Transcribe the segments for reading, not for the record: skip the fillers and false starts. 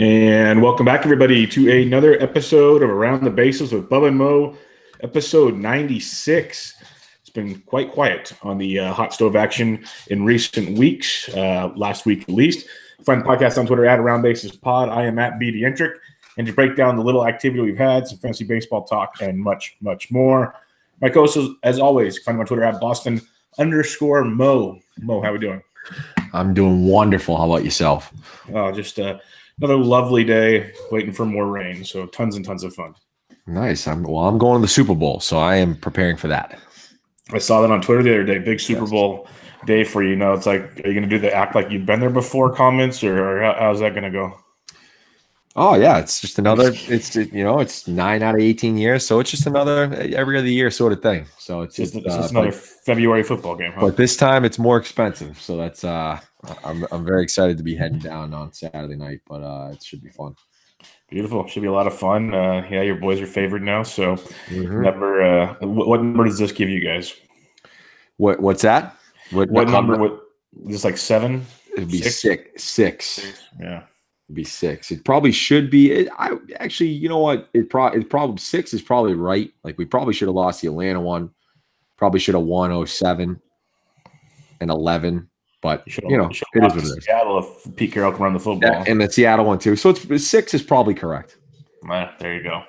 And welcome back, everybody, to another episode of Around the Bases with Bubba Mo, episode 96. It's been quite quiet on the hot stove action in recent weeks, last week at least. Find the podcast on Twitter at Around Bases Pod. I am at BDentric, and to break down the little activity we've had, some fantasy baseball talk, and much, much more. My co-host, as always, find him on Twitter at Boston_Mo. Mo, how we doing? I'm doing wonderful. How about yourself? Just another lovely day, waiting for more rain. So tons and tons of fun. Nice. I'm going to the Super Bowl, so I am preparing for that. I saw that on Twitter the other day. Big Super Bowl day for you. It's like, are you going to do the act like you've been there before comments, or how's that going to go? Oh yeah, it's just another. It's 9 out of 18 years, so it's just another every other year sort of thing. So it's just another February football game. Huh? But this time it's more expensive, so that's I'm very excited to be heading down on Saturday night, but it should be fun. Beautiful. Should be a lot of fun. Yeah, your boys are favored now. So number, what number does this give you guys? What's that? What number? Just like 7? It'd be six. Yeah. It'd be 6. It probably should be. Actually, you know what? It probably 6 is probably right. Like we probably should have lost the Atlanta one. Probably should have won 07 and 11. But it is what it is. Seattle if Pete Carroll can run the football. Yeah, and the Seattle one too. So it's 6 is probably correct. There you go.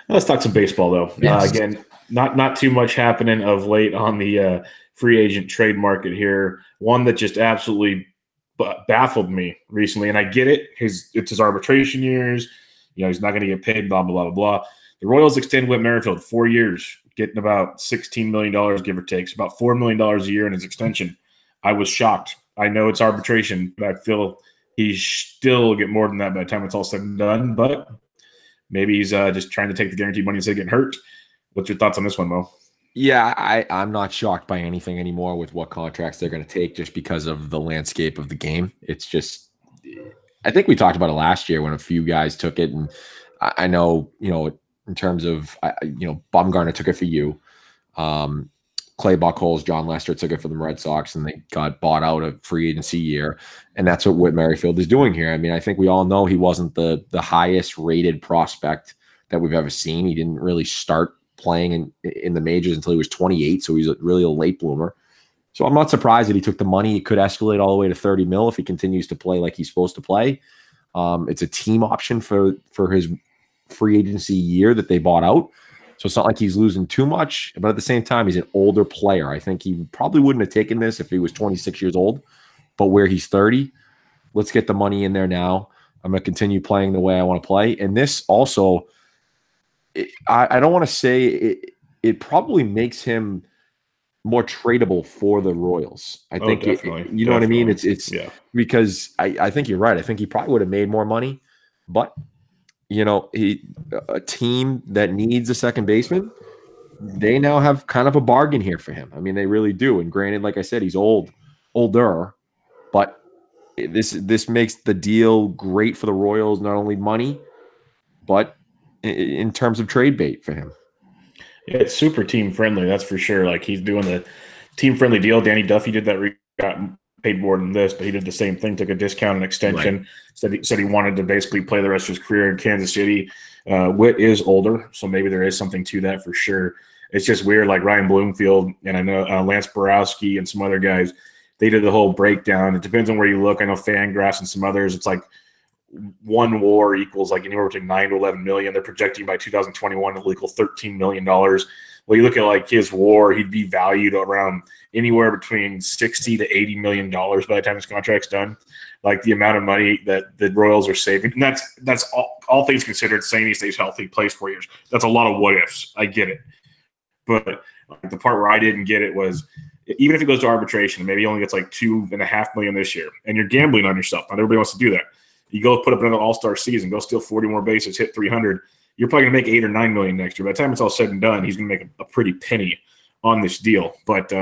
Let's talk some baseball though. Yes. Again, not too much happening of late on the free agent trade market here. One that just absolutely baffled me recently, and I get it. It's his arbitration years. He's not going to get paid. Blah blah blah blah. The Royals extend Whit Merrifield 4 years, getting about $16 million, give or take, so about $4 million a year in his extension. I was shocked. I know it's arbitration, but I feel he still get more than that by the time it's all said and done. But maybe he's just trying to take the guaranteed money instead of getting hurt. What's your thoughts on this one, Mo? Yeah, I'm not shocked by anything anymore with what contracts they're going to take just because of the landscape of the game. It's just – I think we talked about it last year when a few guys took it. And I know, in terms of Bumgarner took it for you. Clay Buchholz, John Lester took it for the Red Sox, and they got bought out of free agency year. And that's what Whit Merrifield is doing here. I mean, I think we all know he wasn't the highest rated prospect that we've ever seen. He didn't really start playing in the majors until he was 28, so he's really a late bloomer. So I'm not surprised that he took the money. It could escalate all the way to 30 mil if he continues to play like he's supposed to play. It's a team option for his free agency year that they bought out. So it's not like he's losing too much, but at the same time, he's an older player. I think he probably wouldn't have taken this if he was 26 years old, but where he's 30, let's get the money in there now. I'm going to continue playing the way I want to play. And this also, I don't want to say it probably makes him more tradable for the Royals. I think, you know what I mean? It's because I think you're right. I think he probably would have made more money, but a team that needs a second baseman, they now have kind of a bargain here for him. I mean, they really do. And granted, like I said, he's older, but this makes the deal great for the Royals, not only money, but in terms of trade bait for him. Yeah, it's super team friendly, that's for sure. Like he's doing the team friendly deal. Danny Duffy did that, got paid more than this, but he did the same thing, took a discount and extension. Right. Said he wanted to basically play the rest of his career in Kansas City. Whit is older, so maybe there is something to that for sure. It's just weird, like Ryan Bloomfield and I know Lance Borowski and some other guys, they did the whole breakdown. It depends on where you look. I know Fangraphs and some others, it's like one WAR equals like anywhere between 9 to 11 million. They're projecting by 2021 it'll equal $13 million. Well, you look at like his WAR, he'd be valued around anywhere between 60 to 80 million dollars by the time his contract's done. Like the amount of money that the Royals are saving, and that's all things considered. Saying he stays healthy, plays 4 years. That's a lot of what ifs. I get it, but the part where I didn't get it was even if it goes to arbitration, maybe he only gets like $2.5 million this year, and you're gambling on yourself. Not everybody wants to do that. You go put up another all-star season, go steal 40 more bases, hit 300. You're probably going to make $8 or $9 million next year. By the time it's all said and done, he's going to make a pretty penny on this deal. But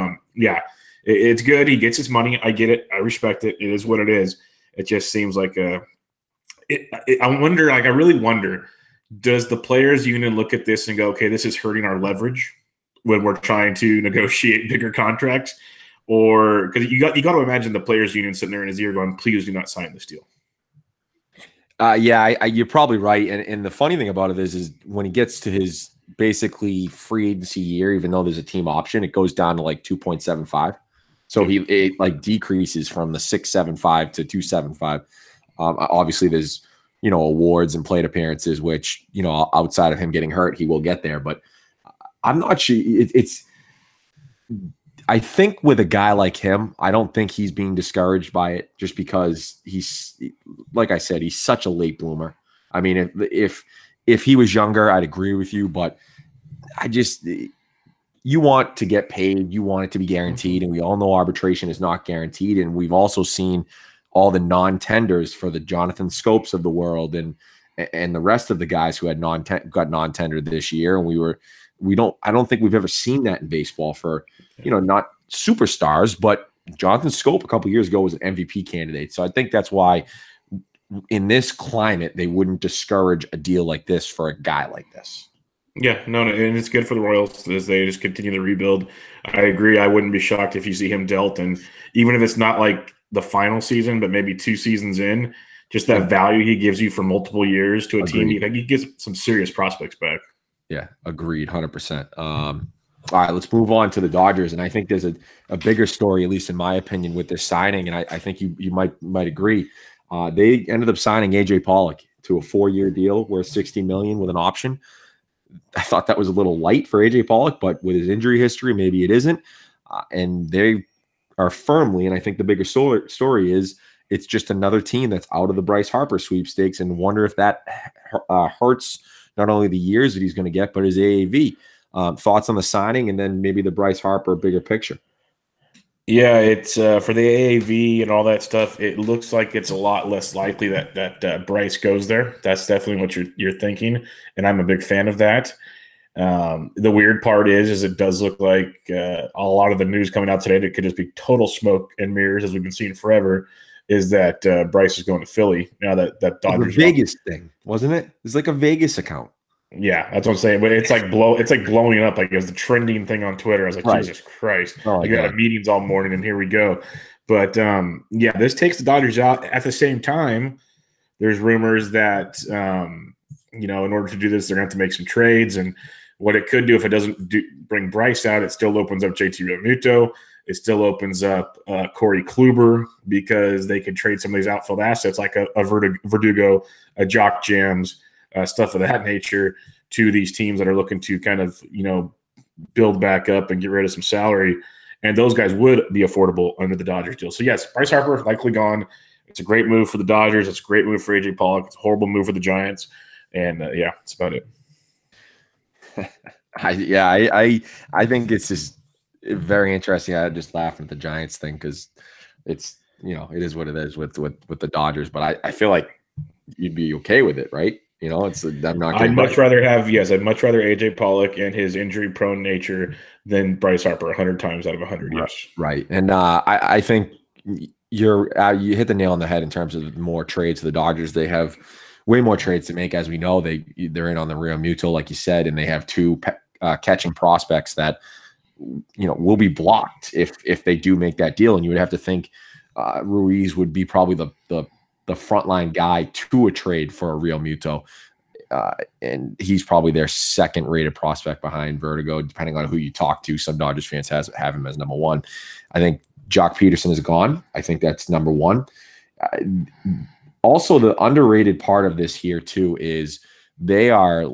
it's good. He gets his money. I get it. I respect it. It is what it is. It just seems like I really wonder, does the players union look at this and go, okay, this is hurting our leverage when we're trying to negotiate bigger contracts? Or because you got to imagine the players union sitting there in his ear going, please do not sign this deal. Yeah, you're probably right. And the funny thing about it is when he gets to his basically free agency year, even though there's a team option, it goes down to like 2.75. So it like decreases from the 675 to 275. Obviously, there's awards and plate appearances, which outside of him getting hurt, he will get there. But I'm not sure. I think with a guy like him, I don't think he's being discouraged by it just because he's, like I said, he's such a late bloomer. I mean, if he was younger, I'd agree with you, but you want to get paid, you want it to be guaranteed, and we all know arbitration is not guaranteed, and we've also seen all the non-tenders for the Jonathan Scopes of the world and the rest of the guys who had got non-tendered this year, and I don't think we've ever seen that in baseball for, not superstars, but Jonathan Scope a couple of years ago was an MVP candidate. So I think that's why in this climate, they wouldn't discourage a deal like this for a guy like this. Yeah, no, and it's good for the Royals as they just continue to rebuild. I agree. I wouldn't be shocked if you see him dealt, and even if it's not like the final season, but maybe 2 seasons in, just that value he gives you for multiple years to a team, he gives some serious prospects back. Yeah, agreed, 100%. All right, let's move on to the Dodgers, and I think there's a bigger story, at least in my opinion, with this signing, and I think you might agree. They ended up signing AJ Pollock to a 4-year deal worth $60 million with an option. I thought that was a little light for AJ Pollock, but with his injury history, maybe it isn't. And they are firmly, and I think the bigger story is it's just another team that's out of the Bryce Harper sweepstakes, and wonder if that hurts not only the years that he's going to get, but his AAV. Thoughts on the signing, and then maybe the Bryce Harper bigger picture. Yeah, it's for the AAV and all that stuff. It looks like it's a lot less likely that Bryce goes there. That's definitely what you're thinking, and I'm a big fan of that. The weird part is it does look like a lot of the news coming out today that could just be total smoke and mirrors, as we've been seeing forever. Is that Bryce is going to Philly now? That Dodgers Vegas thing, wasn't it? It's like a Vegas account. Yeah, that's what I'm saying. But it's like blowing up. Like it was the trending thing on Twitter. I was like, right. Jesus Christ! I got meetings all morning, and here we go. But yeah, this takes the Dodgers out. At the same time, there's rumors that in order to do this, they're going to have to make some trades. And what it could do if it doesn't bring Bryce out, it still opens up JT Realmuto. It still opens up Corey Kluber, because they could trade some of these outfield assets like a Verdugo, a Jock Jams. Stuff of that nature to these teams that are looking to kind of, build back up and get rid of some salary. And those guys would be affordable under the Dodgers deal. So, yes, Bryce Harper likely gone. It's a great move for the Dodgers. It's a great move for AJ Pollock. It's a horrible move for the Giants. And, yeah, that's about it. I think it's just very interesting. I just laughing at the Giants thing because it's, it is what it is with the Dodgers. But I feel like you'd be okay with it, right? I'd much rather have AJ Pollock and his injury-prone nature than Bryce Harper 100 times out of 100. Yes, right. And I think you hit the nail on the head in terms of more trades to the Dodgers. They have way more trades to make, as we know. They're in on the Realmuto, like you said, and they have 2 catching prospects that will be blocked if they do make that deal. And you would have to think Ruiz would be probably the frontline guy to a trade for a Realmuto. And he's probably their second-rated prospect behind Verdugo, depending on who you talk to. Some Dodgers fans have him as number 1. I think Jock Peterson is gone. I think that's number 1. Also, the underrated part of this here, too, is they are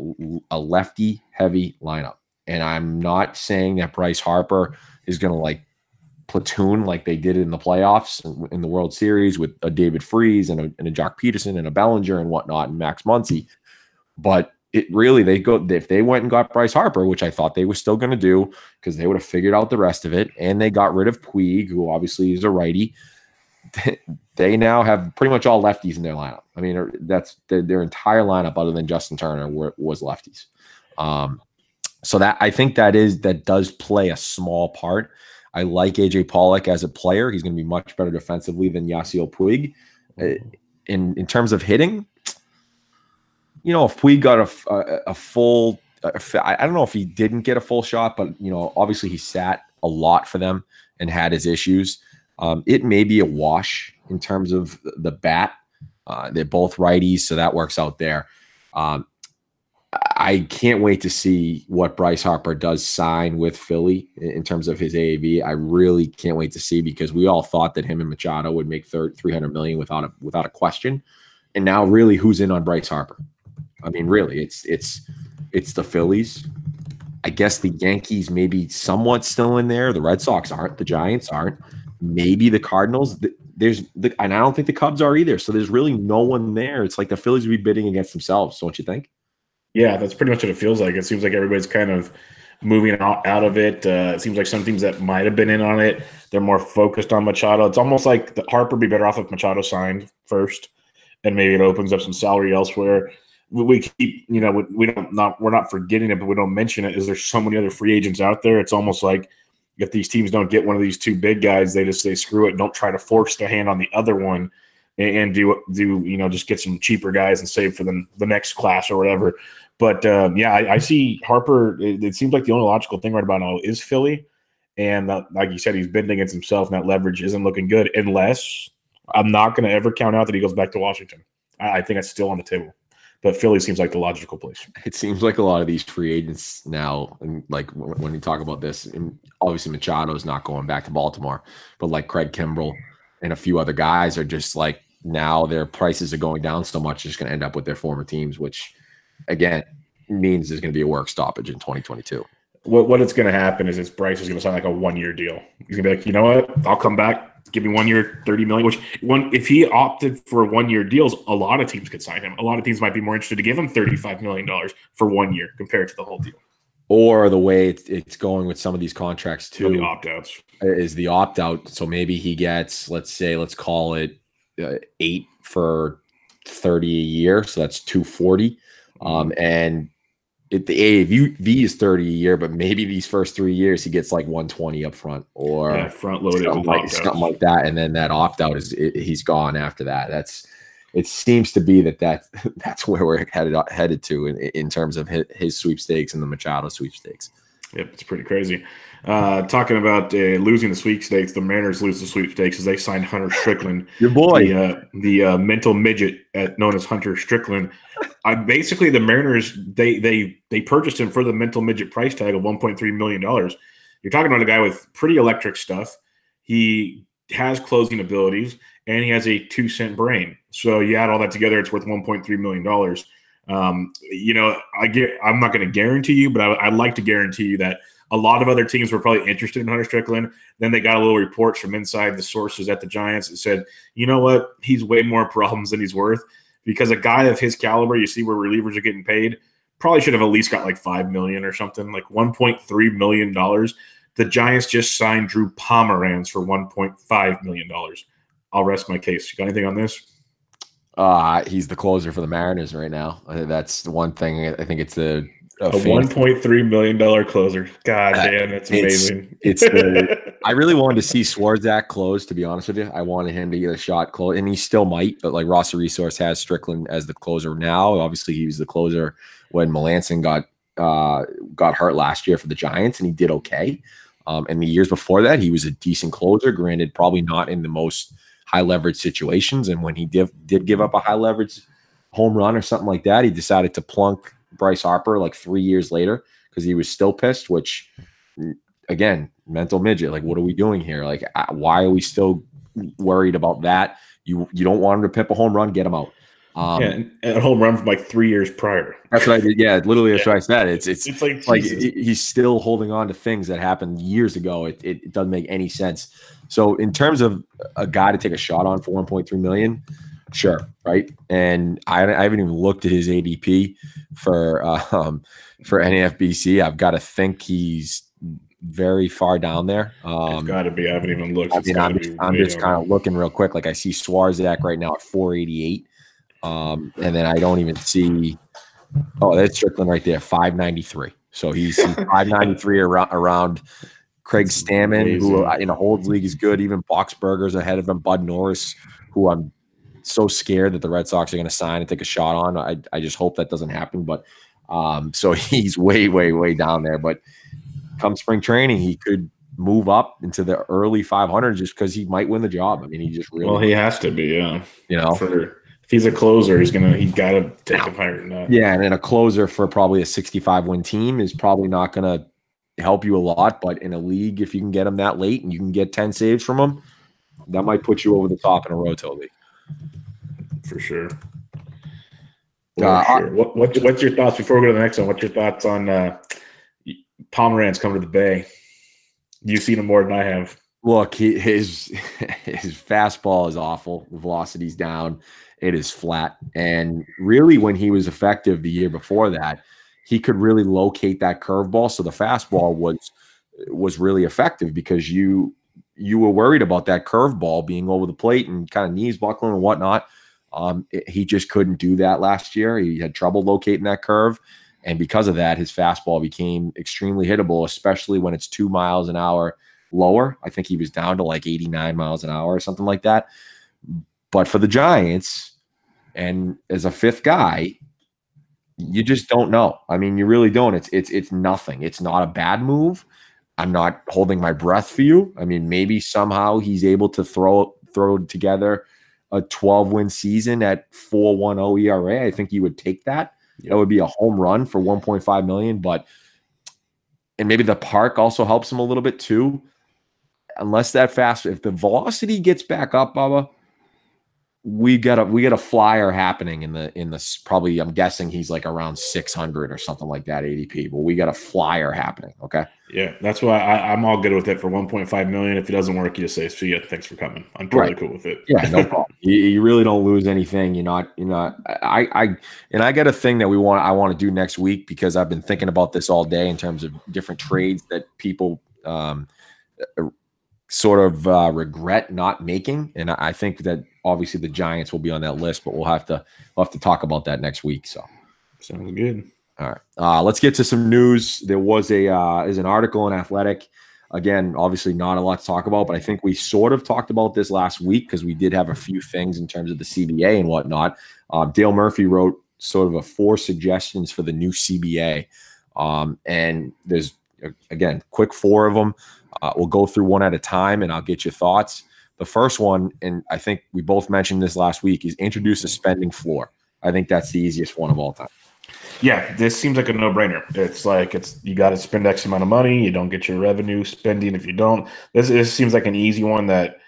a lefty-heavy lineup. And I'm not saying that Bryce Harper is going to, platoon like they did in the playoffs in the World Series with a David Freese and a Jock Peterson and a Bellinger and whatnot and Max Muncy. But it really, if they went and got Bryce Harper, which I thought they were still going to do because they would have figured out the rest of it, and they got rid of Puig, who obviously is a righty, they now have pretty much all lefties in their lineup. I mean, that's their entire lineup other than Justin Turner was lefties. So that I think that does play a small part. I like AJ Pollock as a player. He's going to be much better defensively than Yasiel Puig. In terms of hitting, if Puig got a full, I don't know if he didn't get a full shot, but obviously he sat a lot for them and had his issues. It may be a wash in terms of the bat. They're both righties, so that works out there. I can't wait to see what Bryce Harper does sign with Philly in terms of his AAV. I really can't wait to see, because we all thought that him and Machado would make $300 million without a question. And now, really, who's in on Bryce Harper? I mean, really, it's the Phillies. I guess the Yankees maybe somewhat still in there. The Red Sox aren't. The Giants aren't. Maybe the Cardinals. And I don't think the Cubs are either. So there's really no one there. It's like the Phillies would be bidding against themselves, don't you think? Yeah, that's pretty much what it feels like. It seems like everybody's kind of moving out of it. It seems like some teams that might have been in on it, they're more focused on Machado. It's almost like the Harper would be better off if Machado signed first, and maybe it opens up some salary elsewhere. We keep, we're not forgetting it, but we don't mention it. Is there so many other free agents out there? It's almost like if these teams don't get one of these two big guys, they just say screw it. Don't try to force the hand on the other one, and do just get some cheaper guys and save for the next class or whatever. But I see Harper. It seems like the only logical thing right about now is Philly, and like you said, he's bidding against himself, and that leverage isn't looking good. Unless I'm not going to ever count out that he goes back to Washington. I think that's still on the table. But Philly seems like the logical place. It seems like a lot of these free agents now, and like when you talk about this, and obviously Machado is not going back to Baltimore, but like Craig Kimbrell and a few other guys are just like, now their prices are going down so much, just going to end up with their former teams, which again means there's going to be a work stoppage in 2022. What it's going to happen is Bryce is going to sign like a 1-year deal. He's going to be like, you know what? I'll come back, give me 1 year, $30 million. If he opted for 1-year deals, a lot of teams could sign him. A lot of teams might be more interested to give him $35 million for 1 year compared to the whole deal. Or the way it's going with some of these contracts too, the opt-outs is the opt-out. So maybe he gets, let's call it 8 for 30 a year. So that's 240. And the AAV is 30 a year, but maybe these first 3 years he gets like 120 up front, or front loaded something like that. And then that opt-out he's gone after that. It seems to be that's where we're headed to in terms of his sweepstakes and the Machado sweepstakes. Yep, it's pretty crazy. Talking about losing the sweepstakes, the Mariners lose the sweepstakes as they signed Hunter Strickland, your boy, the mental midget known as Hunter Strickland. Basically, the Mariners they purchased him for the mental midget price tag of $1.3 million. You're talking about a guy with pretty electric stuff. He has closing abilities, and he has a 2-cent brain. So you add all that together, it's worth $1.3 million. I'm not going to guarantee you, but I'd like to guarantee you that a lot of other teams were probably interested in Hunter Strickland. Then they got a little reports from inside the sources at the Giants that said, you know what, he's way more problems than he's worth, because a guy of his caliber, you see where relievers are getting paid, probably should have at least got like $5 million or something, like $1.3 million. The Giants just signed Drew Pomeranz for $1.5 million. I'll rest my case. You got anything on this? He's the closer for the Mariners right now. That's the one thing. I think it's a $1.3 million closer. God damn, that's amazing. I really wanted to see Swarzak close, to be honest with you. I wanted him to get a shot close, and he still might, but like Roster Resource has Strickland as the closer now. Obviously, he was the closer when Melancon got hurt last year for the Giants, and he did okay. And the years before that, he was a decent closer, granted, probably not in the most high leverage situations. And when he did give up a high leverage home run or something like that, he decided to plunk Bryce Harper like 3 years later because he was still pissed, which again, mental midget. Like, what are we doing here? Like, why are we still worried about that? You don't want him to pip a home run, get him out. And a home run from like 3 years prior. That's what I did. Yeah, literally that's what I said. It's like he's still holding on to things that happened years ago. It doesn't make any sense. So in terms of a guy to take a shot on for $1.3 million, sure, right? And I haven't even looked at his ADP for NAFBC. I've got to think he's very far down there. It's got to be. I haven't even looked. I mean, I'm just kind of looking real quick. Like I see Swarzak right now at 488. And then I don't even see. Oh, that's Strickland right there, 593. So he's 593 around Craig Stammen, who in a holds league is good. Even Boxberger's ahead of him. Bud Norris, who I'm so scared that the Red Sox are going to sign and take a shot on. I just hope that doesn't happen. But so he's way, way, way down there. But come spring training, he could move up into the early 500s just because he might win the job. I mean, he just really. Well, he has to be, yeah. You know, If he's a closer, he's got to take him higher than that. Yeah, and then a closer for probably a 65-win team is probably not going to help you a lot. But in a league, if you can get him that late and you can get 10 saves from him, that might put you over the top in a roto league. For sure. Sure. What's your thoughts before we go to the next one? What's your thoughts on Pomeranz coming to the Bay? You've seen him more than I have. Look, his fastball is awful. The velocity's down. It is flat. And really, when he was effective the year before that, he could really locate that curveball. So the fastball was really effective because you were worried about that curveball being over the plate and kind of knees buckling and whatnot. He just couldn't do that last year. He had trouble locating that curve. And because of that, his fastball became extremely hittable, especially when it's 2 miles an hour lower. I think he was down to like 89 miles an hour or something like that. But for the Giants, and as a fifth guy, you just don't know. I mean, you really don't. It's nothing. It's not a bad move. I'm not holding my breath for you. I mean, maybe somehow he's able to throw together a 12-win season at 4.10 ERA. I think you would take that. That would be a home run for $1.5 million. And maybe the park also helps him a little bit too. Unless that fast, if the velocity gets back up, Bubba, we got a flyer happening in the probably, I'm guessing he's like around 600 or something like that ADP, but we got a flyer happening. Okay. Yeah. That's why I'm all good with it for 1.5 million. If it doesn't work, you just say, see ya, thanks for coming. I'm totally cool with it. Yeah. No problem. You really don't lose anything. I got a thing that I want to do next week because I've been thinking about this all day in terms of different trades that people, sort of regret not making, and I think that obviously the Giants will be on that list, but we'll have to talk about that next week. So sounds good. All right, let's get to some news. There was is an article in Athletic. Again, obviously not a lot to talk about, but I think we sort of talked about this last week because we did have a few things in terms of the CBA and whatnot. Dale Murphy wrote sort of 4 suggestions for the new CBA, and there's again quick 4 of them. We'll go through one at a time, and I'll get your thoughts. The first one, and I think we both mentioned this last week, is introduce a spending floor. I think that's the easiest one of all time. Yeah, this seems like a no-brainer. It's like you got to spend X amount of money. You don't get your revenue spending if you don't. This seems like an easy one that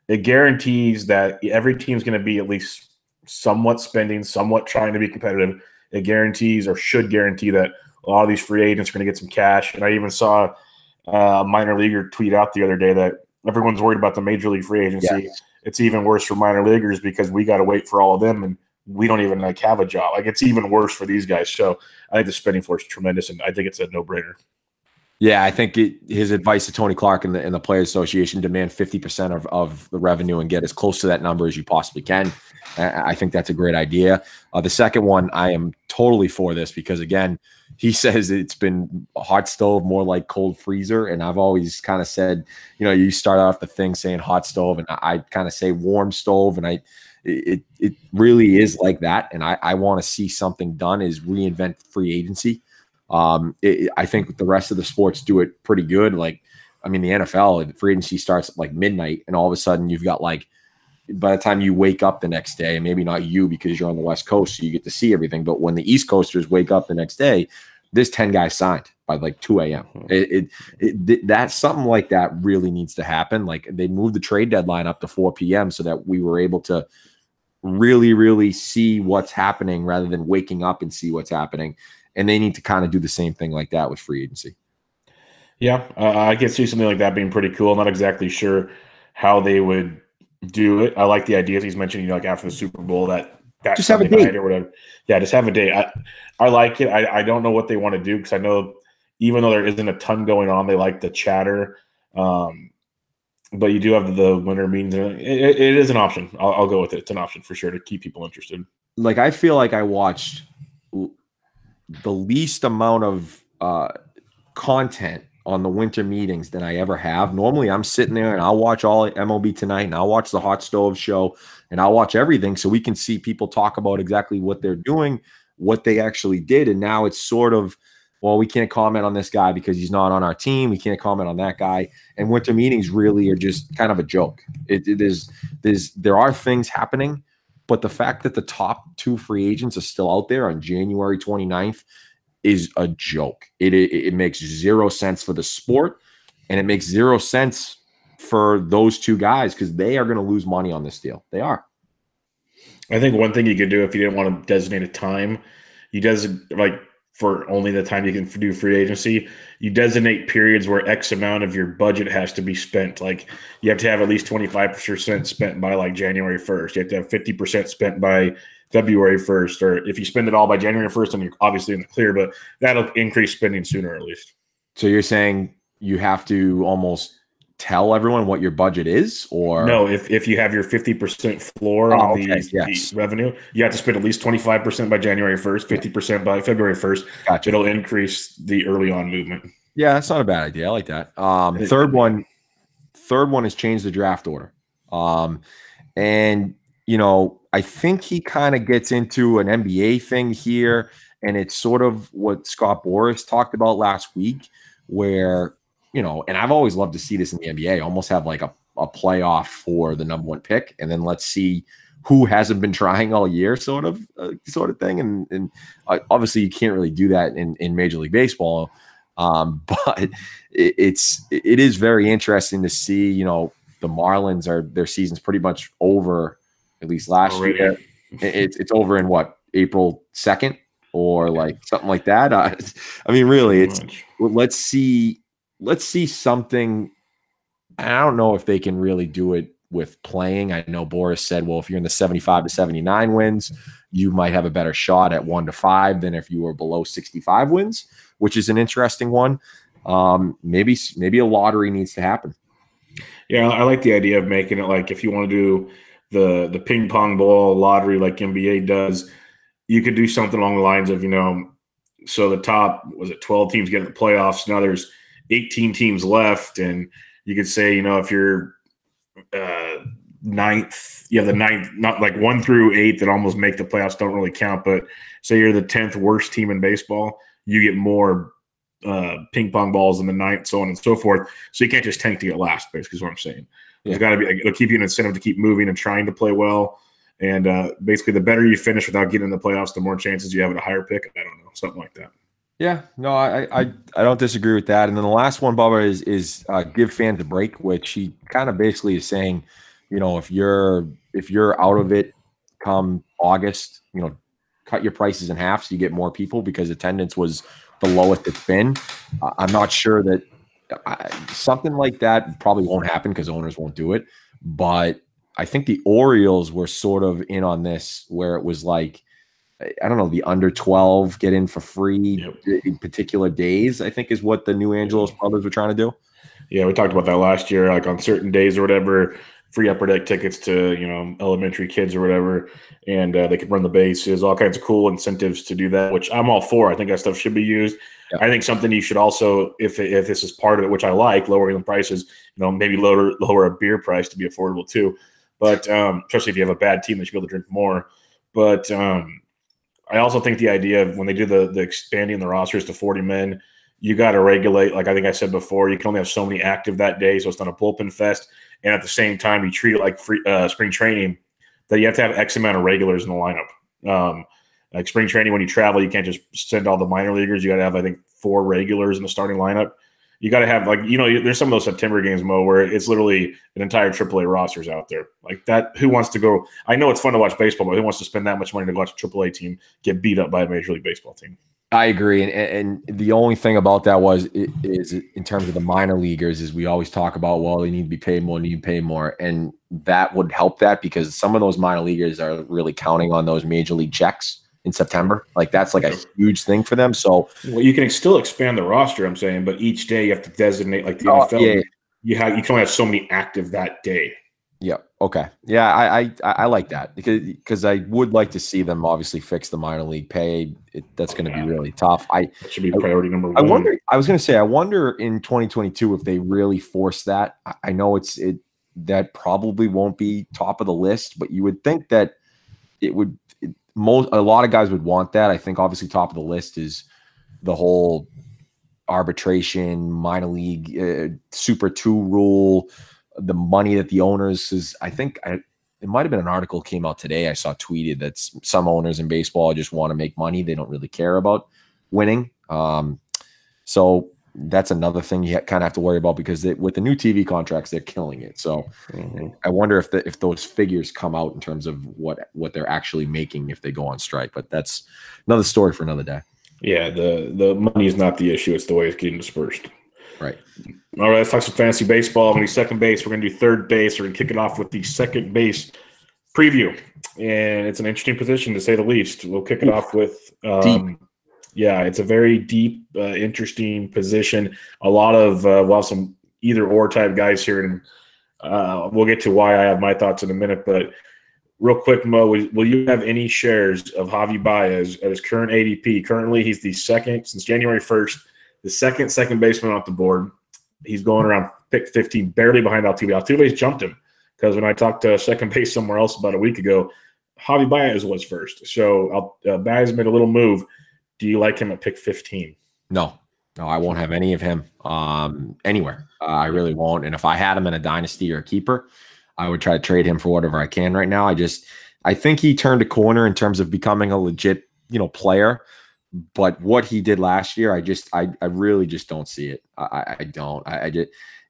it guarantees that every team's going to be at least somewhat spending, somewhat trying to be competitive. It guarantees or should guarantee that a lot of these free agents are going to get some cash. And I even saw a minor leaguer tweet out the other day that everyone's worried about the major league free agency. Yes. It's even worse for minor leaguers because we got to wait for all of them, and we don't even have a job. Like it's even worse for these guys. So I think the spending floor is tremendous, and I think it's a no-brainer. Yeah, I think his advice to Tony Clark and the Players Association: demand 50% of the revenue and get as close to that number as you possibly can. I think that's a great idea. The second one, I am totally for this because, again, he says it's been a hot stove, more like cold freezer. And I've always kind of said, you start off the thing saying hot stove, and I kind of say warm stove. And it really is like that. And I want to see something done is reinvent free agency. I think the rest of the sports do it pretty good. Like, I mean, the NFL, the free agency starts at like midnight, and all of a sudden you've got like, by the time you wake up the next day, maybe not you because you're on the West Coast, so you get to see everything. But when the East Coasters wake up the next day, there's 10 guys signed by like 2 a.m. That's something like that really needs to happen. Like they moved the trade deadline up to 4 p.m. so that we were able to really, really see what's happening rather than waking up and see what's happening. And they need to kind of do the same thing like that with free agency. Yeah, I can see something like that being pretty cool. I'm not exactly sure how they would do it. I like the ideas he's mentioning, like after the Super Bowl, that just have a date or whatever. Yeah, just have a date. I like it. I don't know what they want to do because I know even though there isn't a ton going on, they like the chatter. But you do have the winter meetings. It is an option. I'll go with it. It's an option for sure to keep people interested. Like I feel like I watched the least amount of content on the winter meetings than I ever have. Normally I'm sitting there and I'll watch all MLB Tonight and I'll watch the Hot Stove Show and I'll watch everything so we can see people talk about exactly what they're doing, what they actually did. And now it's sort of, well, we can't comment on this guy because he's not on our team. We can't comment on that guy. And winter meetings really are just kind of a joke. There are things happening, But the fact that the top 2 free agents are still out there on January 29th is a joke. It makes zero sense for the sport, and it makes zero sense for those 2 guys because they are going to lose money on this deal. They are. I think one thing you could do if you didn't want to designate a time, you designate for only the time you can do free agency, you designate periods where X amount of your budget has to be spent. Like you have to have at least 25% spent by like January 1st. You have to have 50% spent by February 1st. Or if you spend it all by January 1st, then you're obviously in the clear, but that'll increase spending sooner at least. So you're saying you have to almost tell everyone what your budget is, or no? If you have your 50% floor on the revenue, you have to spend at least 25% by January 1st, 50% by February 1st. Gotcha. It'll increase the early on movement. Yeah, that's not a bad idea. I like that. Third one is change the draft order. And I think he kind of gets into an NBA thing here, and it's sort of what Scott Boras talked about last week, where and I've always loved to see this in the NBA, almost have like a playoff for the number 1 pick, and then let's see who hasn't been trying all year, sort of thing. And obviously you can't really do that in Major League Baseball, but it is very interesting to see. The Marlins their season's pretty much over, at least last year. It's over in what, April 2nd or like something like that. I mean, really, let's see something. I don't know if they can really do it with playing. I know Boras said, well, if you're in the 75 to 79 wins, you might have a better shot at 1 to 5 than if you were below 65 wins, which is an interesting one. Maybe a lottery needs to happen. Yeah, I like the idea of making it like if you want to do the ping pong ball lottery like NBA does, you could do something along the lines of, so the top, was it 12 teams get in the playoffs? Now there's 18 teams left, and you could say, if you're ninth, you have the ninth, not like 1 through 8 that almost make the playoffs don't really count, but say you're the 10th worst team in baseball, you get more ping pong balls in the ninth, so on and so forth. So you can't just tank to get last, basically, is what I'm saying. There's got to be, it'll keep you an incentive to keep moving and trying to play well. And basically, the better you finish without getting in the playoffs, the more chances you have at a higher pick. I don't know, something like that. Yeah, no, I don't disagree with that. And then the last one, Bubba, is give fans a break, which he kind of basically is saying, if you're out of it come August, cut your prices in half so you get more people, because attendance was the lowest it's been. I'm not sure that something like that probably won't happen because owners won't do it. But I think the Orioles were sort of in on this, where it was like, I don't know, the under 12 get in for free in particular days, I think is what the New Angeles brothers were trying to do. Yeah, we talked about that last year, like on certain days or whatever, free upper deck tickets to, elementary kids or whatever, and they could run the bases, all kinds of cool incentives to do that, which I'm all for. I think that stuff should be used. Yeah. I think something you should also, if this is part of it, which I like, lowering the prices, maybe lower a beer price to be affordable too. But especially if you have a bad team, they should be able to drink more. But I also think the idea of when they do the expanding the rosters to 40 men, you got to regulate. Like I think I said before, you can only have so many active that day, so it's not a bullpen fest. And at the same time, you treat it like spring training, that you have to have X amount of regulars in the lineup. Like spring training, when you travel, you can't just send all the minor leaguers. You got to have, I think, 4 regulars in the starting lineup. You got to have, like, there's some of those September games, Mo, where it's literally an entire AAA rosters out there. Like that, who wants to go? I know it's fun to watch baseball, but who wants to spend that much money to watch a AAA team get beat up by a Major League Baseball team? I agree. And the only thing about that is in terms of the minor leaguers is we always talk about, well, they need to be paid more, need to pay more. And that would help that, because some of those minor leaguers are really counting on those major league checks in September. Like that's like a huge thing for them. So you can still expand the roster, I'm saying, but each day you have to designate, like the NFL, you can only have so many active that day. Yeah. Okay. Yeah, I like that, because I would like to see them obviously fix the minor league pay. That's going to be really tough. That should be priority number 1. I was going to say, I wonder in 2022 if they really force that. I know that probably won't be top of the list, but you would think that it would. A lot of guys would want that. I think obviously top of the list is the whole arbitration, minor league, Super 2 rule, the money that the owners is. I think it might have been an article came out today I saw tweeted that some owners in baseball just want to make money. They don't really care about winning. So that's another thing you kind of have to worry about, because with the new TV contracts, they're killing it. So I wonder if those figures come out in terms of what they're actually making if they go on strike. But that's another story for another day. Yeah, the money is not the issue. It's the way it's getting dispersed. Right. All right, let's talk some fantasy baseball. We're going to do second base. We're going to do third base. We're going to kick it off with the second base preview. And it's an interesting position, to say the least. We'll kick it off with yeah, it's a very deep, interesting position. A lot of we'll have some either-or type guys here, and we'll get to why I have my thoughts in a minute. But real quick, Mo, will you have any shares of Javi Baez at his current ADP? Currently, he's the second, since January 1st, the second baseman off the board. He's going around pick 15, barely behind Altuve. Altuve's jumped him, because when I talked to second base somewhere else about a week ago, Javi Baez was first. So Baez made a little move. Do you like him at pick 15? No, I won't have any of him anywhere. I really won't. And if I had him in a dynasty or a keeper, I would try to trade him for whatever I can right now. I think he turned a corner in terms of becoming a legit, player. But what he did last year, I really just don't see it. I don't.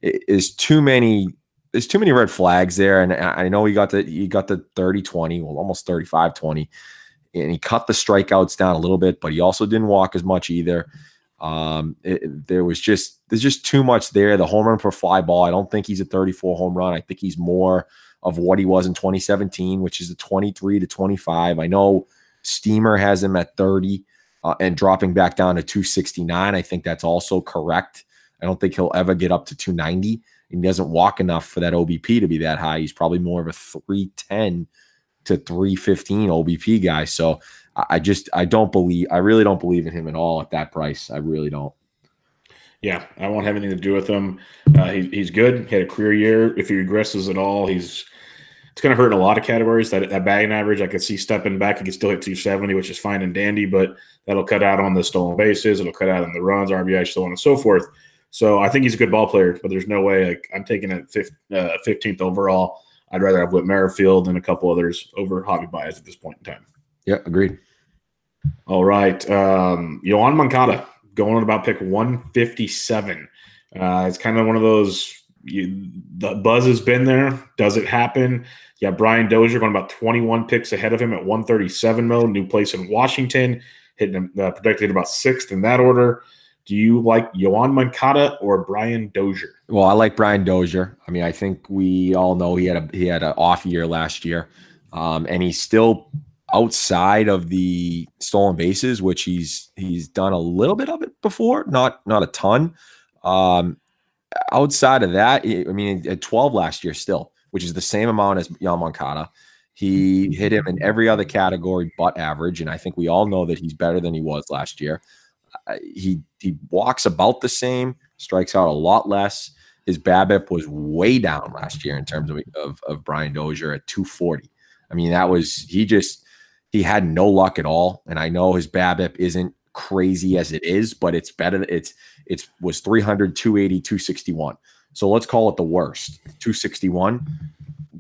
There's too many red flags there. And I know he got the 30-20, well, almost 35-20. And he cut the strikeouts down a little bit, but he also didn't walk as much either. There's just too much there. The home run per fly ball, I don't think he's a 34 home run. I think he's more of what he was in 2017, which is a 23 to 25. I know Steamer has him at 30 and dropping back down to 269. I think that's also correct. I don't think he'll ever get up to 290. He doesn't walk enough for that OBP to be that high. He's probably more of a 310 to 315 OBP guy. So I really don't believe in him at all at that price. I really don't. Yeah, I won't have anything to do with him. He's good. He had a career year. If he regresses at all, it's going to hurt in a lot of categories. That batting average, I could see stepping back. He could still hit 270, which is fine and dandy, but that'll cut out on the stolen bases. It'll cut out on the runs, RBI, so on and so forth. So I think he's a good ball player, but there's no way I'm taking it 15th overall. I'd rather have Whit Merrifield and a couple others over Javi Baez at this point in time. Yeah, agreed. All right. Yoan Moncada going on about pick 157. It's kind of one of those, the buzz has been there. Does it happen? Yeah, Brian Dozier going about 21 picks ahead of him at 137 mode. New place in Washington, hitting him, projected about 6th in that order. Do you like Yoan Moncada or Brian Dozier? Well, I like Brian Dozier. I mean, I think we all know he had an off year last year, and he's still outside of the stolen bases, which he's done a little bit of it before, not a ton. Outside of that, I mean, at 12 last year still, which is the same amount as Yoan Moncada. He hit him in every other category but average, and I think we all know that he's better than he was last year. He walks about the same, strikes out a lot less. His BABIP was way down last year in terms of Brian Dozier at 240. I mean, he had no luck at all. And I know his BABIP isn't crazy as it is, but it's better. It was 300, 280, 261. So let's call it the worst, 261.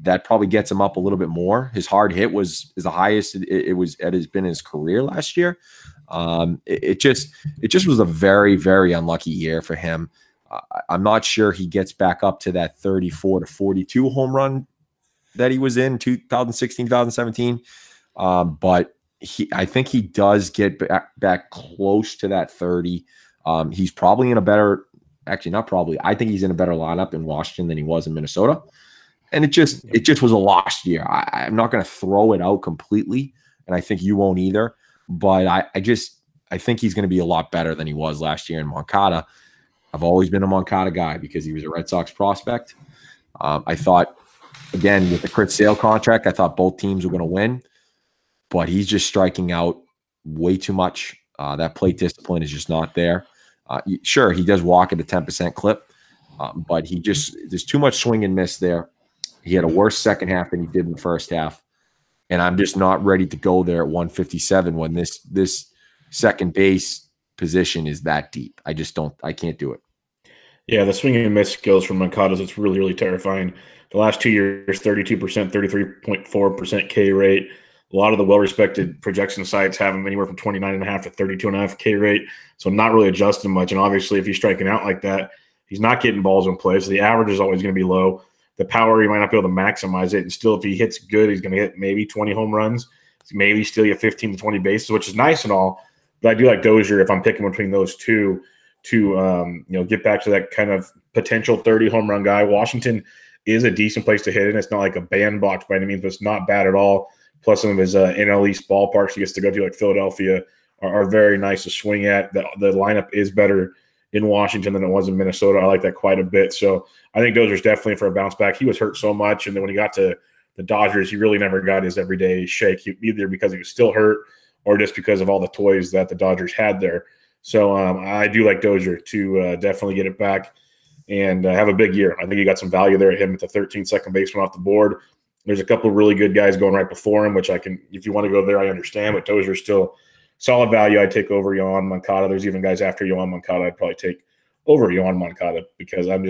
That probably gets him up a little bit more. His hard hit is the highest it has been in his career last year. It just was a very, very unlucky year for him. I'm not sure he gets back up to that 34 to 42 home run that he was in 2016, 2017. But I think he does get back close to that 30. He's probably in a better, actually not probably, I think he's in a better lineup in Washington than he was in Minnesota. And it just was a lost year. I'm not going to throw it out completely, and I think you won't either. But I think he's going to be a lot better than he was last year in Moncada. I've always been a Moncada guy because he was a Red Sox prospect. I thought, again, with the Chris Sale contract, I thought both teams were going to win. But he's just striking out way too much. That plate discipline is just not there. Sure, he does walk at a 10% clip, but there's too much swing and miss there. He had a worse second half than he did in the first half. And I'm just not ready to go there at 157 when this second base position is that deep. I can't do it. Yeah, the swing and miss skills from Mankatos, it's really, really terrifying. The last 2 years, 32%, 33.4% K rate. A lot of the well-respected projection sites have him anywhere from 29.5 to 32.5 K rate. So not really adjusting much. And obviously, if he's striking out like that, he's not getting balls in play. So the average is always going to be low. The power, he might not be able to maximize it. And still, if he hits good, he's going to hit maybe 20 home runs, maybe still get 15 to 20 bases, which is nice and all. But I do like Dozier if I'm picking between those two to get back to that kind of potential 30 home run guy. Washington is a decent place to hit it. It's not like a bandbox by any means, but it's not bad at all. Plus, some of his NL East ballparks he gets to go to, like Philadelphia, are very nice to swing at. The lineup is better in Washington than it was in Minnesota. I like that quite a bit. So I think Dozier's definitely for a bounce back. He was hurt so much, and then when he got to the Dodgers, he really never got his everyday shake, either because he was still hurt or just because of all the toys that the Dodgers had there. So I do like Dozier to definitely get it back and have a big year. I think you got some value there at him at the 13th second baseman off the board. There's a couple of really good guys going right before him, which I can, if you want to go there, I understand. But Dozier's still solid value. I'd take over Yohan Moncada. There's even guys after Yohan Moncada I'd probably take over Yohan Moncada because I'm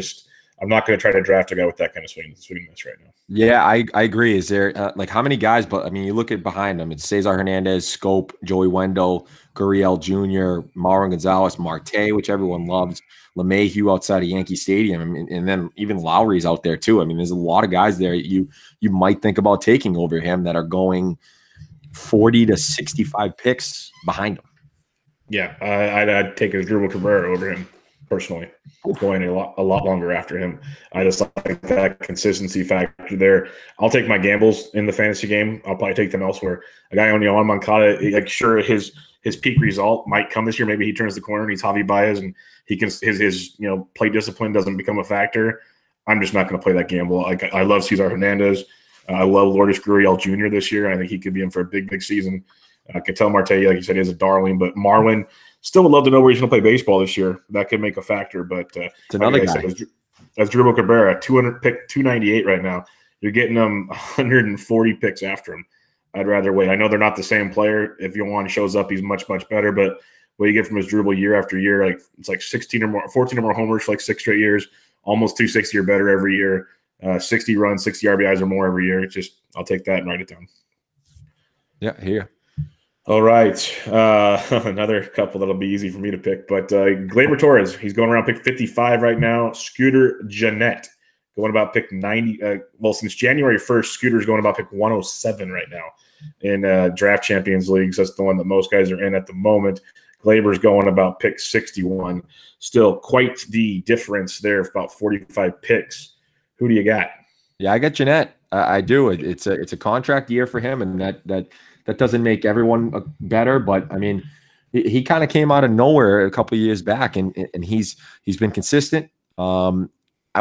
not going to try to draft a guy with that kind of swing miss right now. Yeah, I agree. Is there like how many guys? But I mean, you look at behind them. It's Cesar Hernandez, Scope, Joey Wendell, Gurriel Jr., Marwin Gonzalez, Marte, which everyone loves, LeMahieu outside of Yankee Stadium, and then even Lowry's out there too. I mean, there's a lot of guys there you might think about taking over him that are going 40 to 65 picks behind him. Yeah, I'd take Asdrubal Cabrera over him personally, going a lot longer after him. I just like that consistency factor there. I'll take my gambles in the fantasy game. I'll probably take them elsewhere. A guy on Yohan Moncada, like sure his peak result might come this year. Maybe he turns the corner and he's Javi Baez and he can his play discipline doesn't become a factor. I'm just not going to play that gamble. Like I love Cesar Hernandez. I love Lourdes Gurriel Jr. this year. I think he could be in for a big season. Ketel Marte, like you said, is a darling, but Marwin still would love to know where he's going to play baseball this year. That could make a factor, but it's another guy. That's Asdrubal Cabrera, 200 pick, 298 right now. You're getting them 140 picks after him. I'd rather wait. I know they're not the same player. If Yohan shows up, he's much better. But what you get from Asdrubal year after year, like it's like 14 or more homers for like 6 straight years, almost 260 or better every year. 60 runs, 60 RBIs or more every year. It's just I'll take that and write it down. Yeah, here. All right. Another couple that'll be easy for me to pick. But Gleyber Torres, he's going around pick 55 right now. Scooter Gennett going about pick 90. Since January 1st, Scooter's going about pick 107 right now in Draft Champions Leagues. That's the one that most guys are in at the moment. Gleyber's going about pick 61. Still quite the difference there of about 45 picks. Who do you got? Yeah, I got Gennett. I do. It's a contract year for him, and that doesn't make everyone better, but I mean, he kind of came out of nowhere a couple of years back, and he's been consistent. I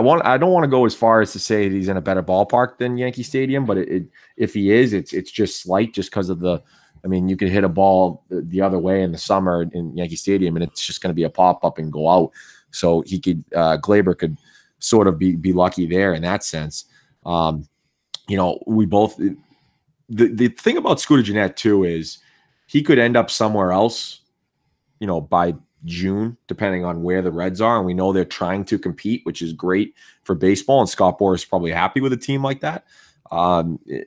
don't want to go as far as to say that he's in a better ballpark than Yankee Stadium, but if he is, it's just slight, just because of you can hit a ball the other way in the summer in Yankee Stadium, and it's just going to be a pop up and go out. So he could Gleyber could sort of be lucky there in that sense. We both. The thing about Scooter Gennett too is he could end up somewhere else, by June, depending on where the Reds are. And we know they're trying to compete, which is great for baseball. And Scott Boras is probably happy with a team like that.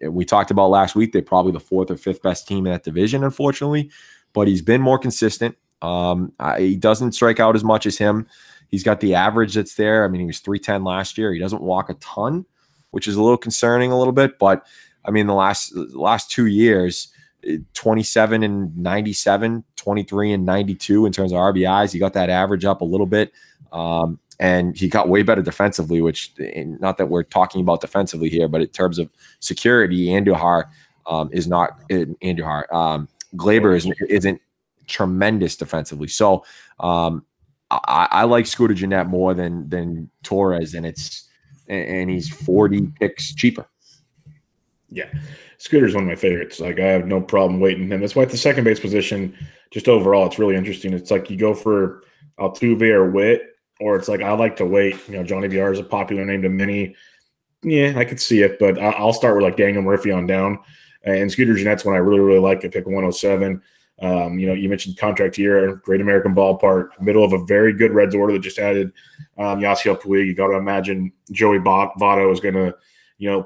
We talked about last week, they're probably the 4th or 5th best team in that division, unfortunately. But he's been more consistent. He doesn't strike out as much as him. He's got the average that's there. I mean, he was 310 last year. He doesn't walk a ton, which is a little concerning a little bit. But I mean, the last 2 years, 27 and 97, 23 and 92 in terms of RBIs. He got that average up a little bit. And he got way better defensively, which not that we're talking about defensively here, but in terms of security, Gleyber isn't tremendous defensively. So I like Scooter Gennett more than Torres, and he's 40 picks cheaper. Yeah, Scooter's one of my favorites. Like I have no problem waiting him. That's why at the second base position, just overall, it's really interesting. It's like you go for Altuve or Whit, or it's like I like to wait. Johnny VR is a popular name to many. Yeah, I could see it, but I'll start with like Daniel Murphy on down. And Scooter Gennett's one I really like at pick 107. You mentioned contract year, Great American Ballpark, middle of a very good Reds order that just added Yasiel Puig. You got to imagine Joey Votto is going to,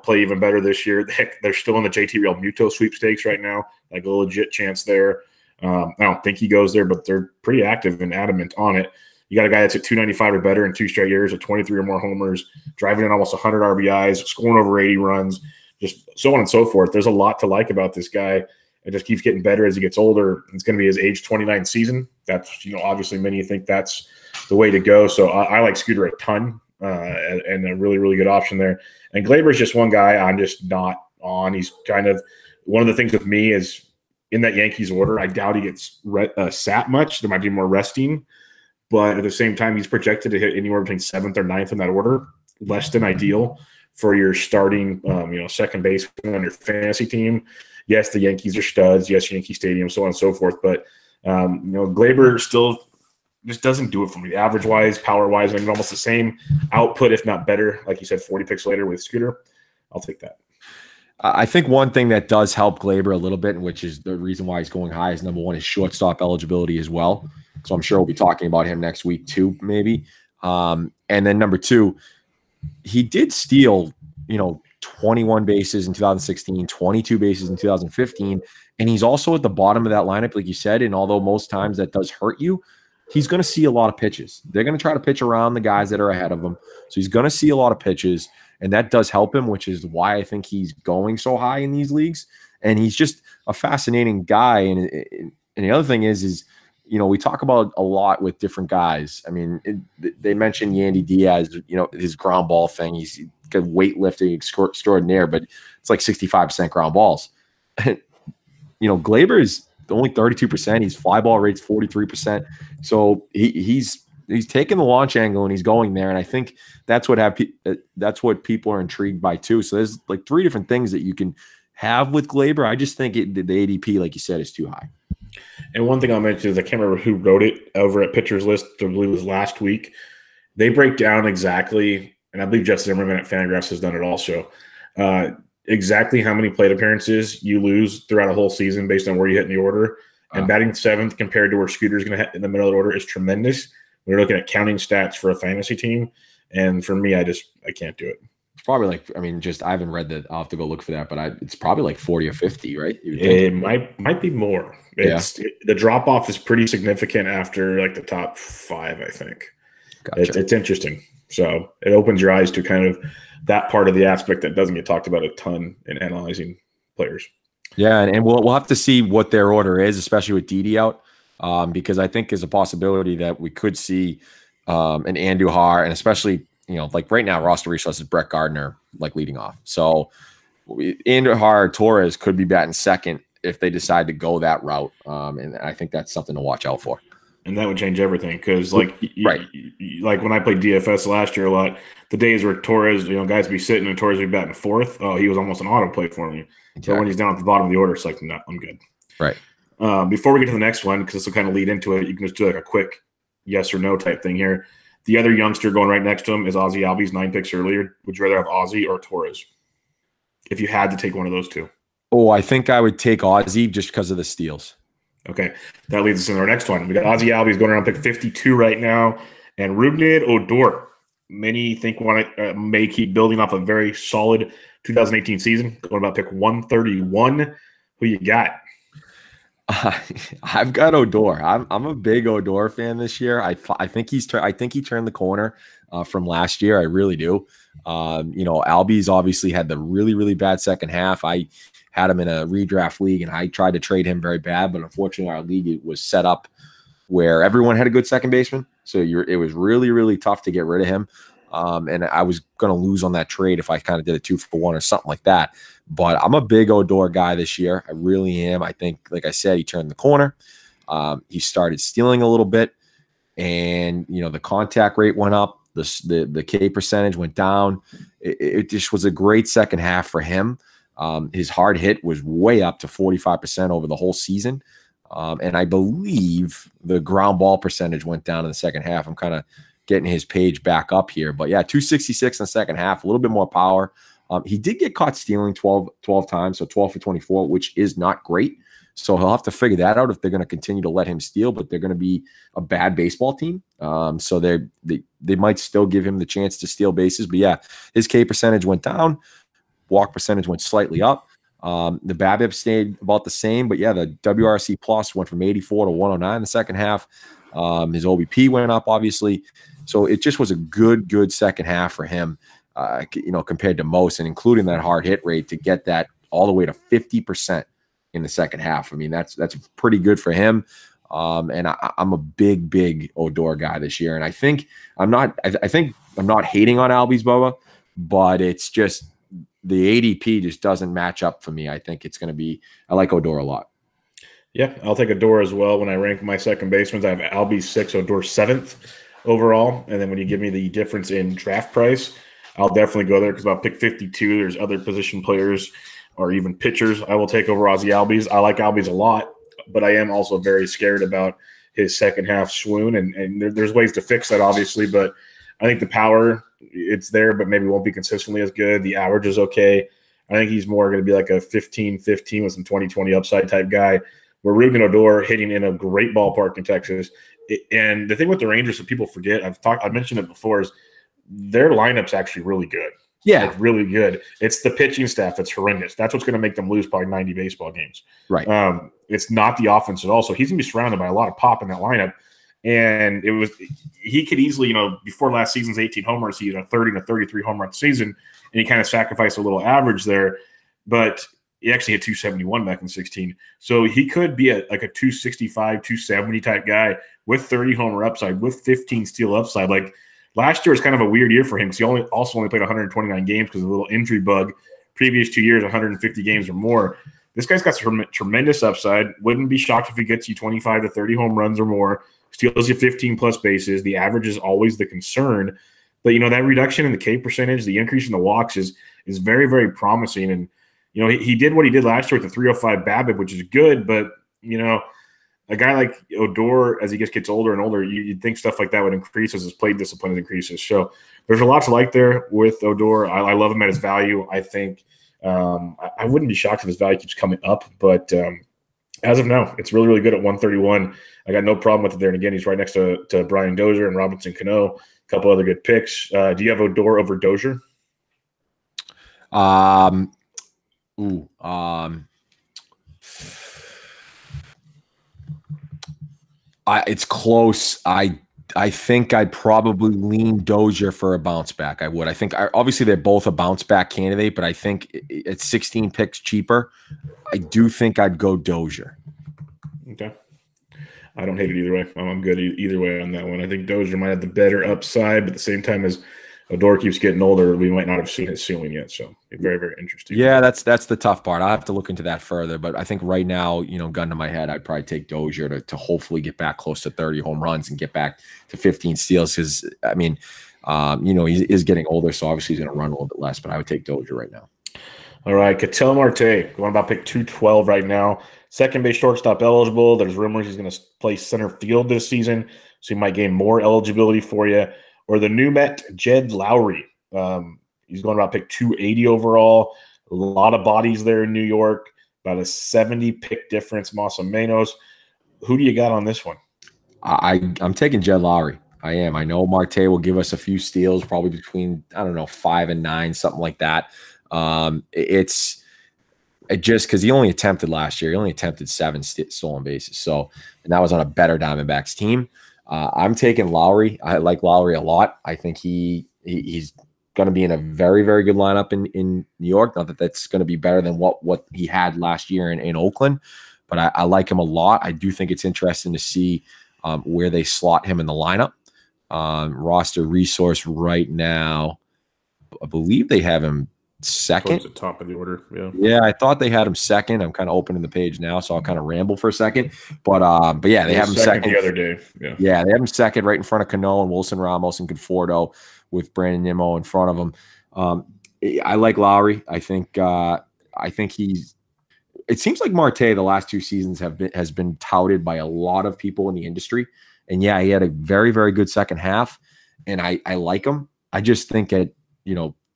play even better this year. They're still in the JT Real Muto sweepstakes right now, like a legit chance there. I don't think he goes there, but they're pretty active and adamant on it. You got a guy that's at 295 or better in 2 straight years with 23 or more homers, driving in almost 100 RBIs, scoring over 80 runs, just so on and so forth. There's a lot to like about this guy. It just keeps getting better as he gets older. It's going to be his age 29 season. That's, obviously many think that's the way to go. So I like Scooter a ton and a really, really good option there. And Glaber's just one guy I'm just not on. He's kind of one of the things with me is in that Yankees order, I doubt he gets sat much. There might be more resting. But at the same time, he's projected to hit anywhere between 7th or 9th in that order, less than ideal for your starting, second baseman on your fantasy team. Yes, the Yankees are studs. Yes, Yankee Stadium, so on and so forth. But, Glaber still just doesn't do it for me. Average-wise, power-wise, I mean, almost the same output, if not better. Like you said, 40 picks later with Scooter. I'll take that. I think one thing that does help Glaber a little bit, which is the reason why he's going high, is number one is shortstop eligibility as well. So I'm sure we'll be talking about him next week too, maybe. And then number two, he did steal, 21 bases in 2016, 22 bases in 2015. And he's also at the bottom of that lineup, like you said. And although most times that does hurt you, he's going to see a lot of pitches. They're going to try to pitch around the guys that are ahead of him. So he's going to see a lot of pitches. And that does help him, which is why I think he's going so high in these leagues. And he's just a fascinating guy. And the other thing is, we talk about a lot with different guys. I mean, they mentioned Yandy Diaz, his ground ball thing. He's got weightlifting extraordinaire, but it's like 65% ground balls. Glaber is only 32%. His fly ball rate's 43%. So he's taking the launch angle and he's going there. And I think that's what people are intrigued by too. So there's like 3 different things that you can have with Glaber. I just think the ADP, like you said, is too high. And one thing I'll mention is I can't remember who wrote it over at Pitchers List. I believe it was last week. They break down exactly, and I believe Jeff Zimmerman at Fangraphs has done it also, exactly how many plate appearances you lose throughout a whole season based on where you hit in the order. And batting 7th compared to where Scooter's going to hit in the middle of the order is tremendous. We're looking at counting stats for a fantasy team. And for me, I can't do it. It's probably I haven't read that. I'll have to go look for that, but it's probably like 40 or 50, right? It might be more. The drop off is pretty significant after like the top 5, I think. Gotcha. It's interesting. So it opens your eyes to kind of that part of the aspect that doesn't get talked about a ton in analyzing players. Yeah, and we'll have to see what their order is, especially with Didi out, because I think there's a possibility that we could see an Andujar, and especially like right now, roster resources, Brett Gardner leading off. So Andujar, Torres could be batting second if they decide to go that route, and I think that's something to watch out for. And that would change everything because, like when I played DFS last year a lot, the days where Torres, guys be sitting and Torres be batting 4th, he was almost an autoplay for me. Exactly. So when he's down at the bottom of the order, it's like, no, I'm good. Right. Before we get to the next one, because this will kind of lead into it, you can just do like a quick yes or no type thing here. The other youngster going right next to him is Ozzie Albies, 9 picks earlier. Would you rather have Ozzie or Torres if you had to take one of those two? Oh, I think I would take Ozzie just because of the steals. Okay, that leads us into our next one. We got Ozzie Albies going around pick 52 right now, and Rougned Odor. Many think may keep building off a very solid 2018 season. Going about pick 131. Who you got? I've got Odor. I'm a big Odor fan this year. I think he turned the corner from last year. I really do. Albies obviously had the really, really bad second half. I had him in a redraft league, and I tried to trade him very bad, but unfortunately our league was set up where everyone had a good second baseman. So it was really, really tough to get rid of him. And I was going to lose on that trade if I kind of did a 2-for-1 or something like that. But I'm a big Odor guy this year. I really am. I think, like I said, he turned the corner. He started stealing a little bit, and the contact rate went up. The K percentage went down. It just was a great second half for him. His hard hit was way up to 45% over the whole season. And I believe the ground ball percentage went down in the second half. I'm kind of getting his page back up here. But yeah, 266 in the second half, a little bit more power. He did get caught stealing 12 times, so 12 for 24, which is not great. So he'll have to figure that out if they're going to continue to let him steal, but they're going to be a bad baseball team. So they might still give him the chance to steal bases. But yeah, his K percentage went down. Walk percentage went slightly up. The BABIP stayed about the same, but yeah, the WRC plus went from 84 to 109 in the second half. His OBP went up, obviously. So it just was a good second half for him, compared to most, and including that hard hit rate to get that all the way to 50% in the second half. I mean, that's pretty good for him. And I'm a big Odor guy this year. And I think I'm not hating on Albies, Bubba, but it's just the ADP just doesn't match up for me. I think it's going to be, I like Odor a lot. Yeah, I'll take Odor as well. When I rank my second basemen, I have Albies 6, Odor 7th overall. And then when you give me the difference in draft price, I'll definitely go there because about pick 52, there's other position players or even pitchers I will take over Ozzy Albies. I like Albies a lot, but I am also very scared about his second half swoon. And there's ways to fix that, obviously, but I think the power, it's there, but maybe won't be consistently as good. The average is okay. I think he's more going to be like a 15-15 with some 20-20 upside type guy. Where Ruben Odor hitting in a great ballpark in Texas. And the thing with the Rangers that people forget, I mentioned it before, is their lineup's actually really good. Yeah. Like really good. It's the pitching staff that's horrendous. That's what's going to make them lose probably 90 baseball games. Right. It's not the offense at all. So he's going to be surrounded by a lot of pop in that lineup. And he could easily, before last season's 18 homers, he had a 30 to 33 home run season, and he kind of sacrificed a little average there. But he actually had 271 back in 16. So he could be like a 265, 270 type guy with 30 homer upside, with 15 steal upside. Like last year was kind of a weird year for him because he also only played 129 games because of a little injury bug. Previous 2 years, 150 games or more. This guy's got tremendous upside. Wouldn't be shocked if he gets you 25 to 30 home runs or more, steals you 15 plus bases. The average is always the concern. But, that reduction in the K percentage, the increase in the walks is very, very promising. And, he did what he did last year with the 305 BABIP, which is good. But, a guy like Odor, as he gets older and older, you'd think stuff like that would increase as his plate discipline increases. So there's a lot to like there with Odor. I love him at his value. I think I wouldn't be shocked if his value keeps coming up. But as of now, it's really, really good at 131. I got no problem with it there. And again, he's right next to Brian Dozier and Robinson Cano, a couple other good picks. Do you have Odor over Dozier? It's close. I think I'd probably lean Dozier for a bounce back. I would. I think obviously they're both a bounce back candidate, but I think it's 16 picks cheaper. I do think I'd go Dozier. Okay. I don't hate it either way. I'm good either way on that one. I think Dozier might have the better upside, but at the same time as Odor keeps getting older, we might not have seen his ceiling yet. So very, very interesting. Yeah, that's the tough part. I'll have to look into that further. But I think right now, gun to my head, I'd probably take Dozier to hopefully get back close to 30 home runs and get back to 15 steals. Because, he is getting older, so obviously he's going to run a little bit less. But I would take Dozier right now. All right, Ketel Marte, going about pick 212 right now. Second base shortstop eligible. There's rumors he's going to play center field this season, so he might gain more eligibility for you. Or the new Met, Jed Lowry. He's going about pick 280 overall. A lot of bodies there in New York. About a 70 pick difference, más o menos. Who do you got on this one? I'm taking Jed Lowry. I am. I know Marte will give us a few steals, probably between, 5 and 9, something like that. It's just because he only attempted last year. He only attempted 7 stolen bases. So, and that was on a better Diamondbacks team. I'm taking Lowry. I like Lowry a lot. I think he's going to be in a very, very good lineup in New York. Not that that's going to be better than what he had last year in Oakland, but I like him a lot. I do think it's interesting to see where they slot him in the lineup. Roster resource right now, I believe they have him second. Towards the top of the order, yeah. I thought they had him second. I'm kind of opening the page now, so I'll kind of ramble for a second. But yeah, they have him second the other day. Yeah, they have him second, right in front of Cano and Wilson Ramos and Conforto, with Brandon Nimmo in front of him. I like Lowry. I think he's. It seems like Marte the last 2 seasons has been touted by a lot of people in the industry, and yeah, he had a very, very good second half, and I like him. I just think at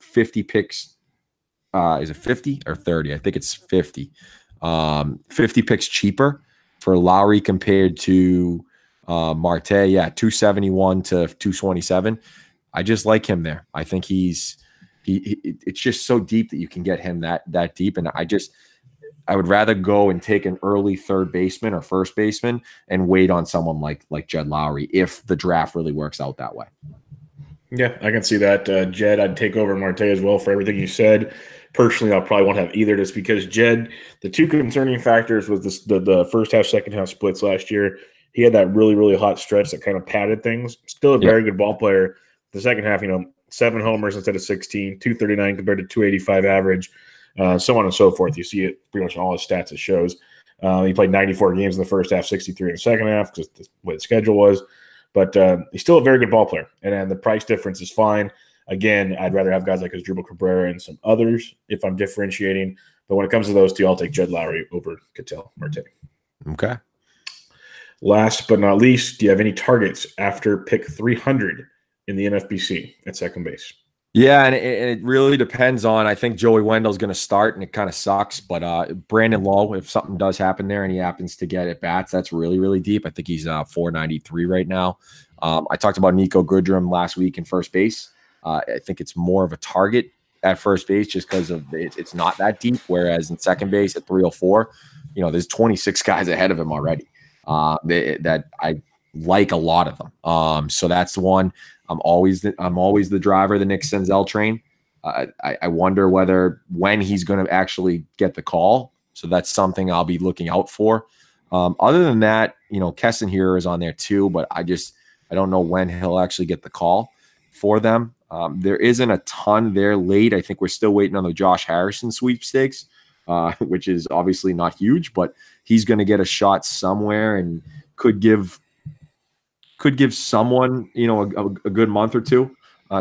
50 picks. Is it 50 or 30? I think it's 50. 50 picks cheaper for Lowry compared to Marte. Yeah, 271 to 227. I just like him there. I think it's just so deep that you can get him that deep. And I would rather go and take an early third baseman or first baseman and wait on someone like Jed Lowry if the draft really works out that way. Yeah, I can see that. Jed, I'd take over Marte as well for everything you said. Personally, I'll probably won't have either just because Jed, the two concerning factors was the first half, second half splits last year. He had that really, really hot stretch that kind of padded things. Still a very good ball player. The second half, 7 homers instead of 16, 239 compared to 285 average, so on and so forth. You see it pretty much in all his stats. It shows. He played 94 games in the first half, 63 in the second half because the way the schedule was. But he's still a very good ball player, and the price difference is fine. Again, I'd rather have guys like Asdrubal Cabrera and some others if I'm differentiating. But when it comes to those two, I'll take Jed Lowry over Ketel Marte. Okay. Last but not least, do you have any targets after pick 300 in the NFBC at second base? Yeah, and it really depends on, I think Joey Wendell's going to start, and it kind of sucks. But Brandon Lowe, if something does happen there and he happens to get at bats, that's really, really deep. I think he's 493 right now. I talked about Nico Goodrum last week in first base. I think it's more of a target at first base just because of it's not that deep. Whereas in second base at 304, there's 26 guys ahead of him already that I like a lot of them. So that's the one. I'm always the driver of the Nick Senzel train. I wonder when he's going to actually get the call. So that's something I'll be looking out for. Other than that, Keston here is on there too, but I don't know when he'll actually get the call for them. There isn't a ton there late. I think we're still waiting on the Josh Harrison sweepstakes, which is obviously not huge, but he's going to get a shot somewhere and could give someone, a good month or two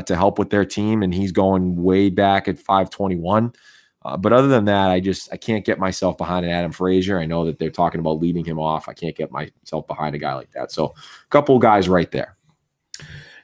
to help with their team. And he's going way back at 521. But other than that, I can't get myself behind an Adam Frazier. I know that they're talking about leading him off. I can't get myself behind a guy like that. So a couple guys right there.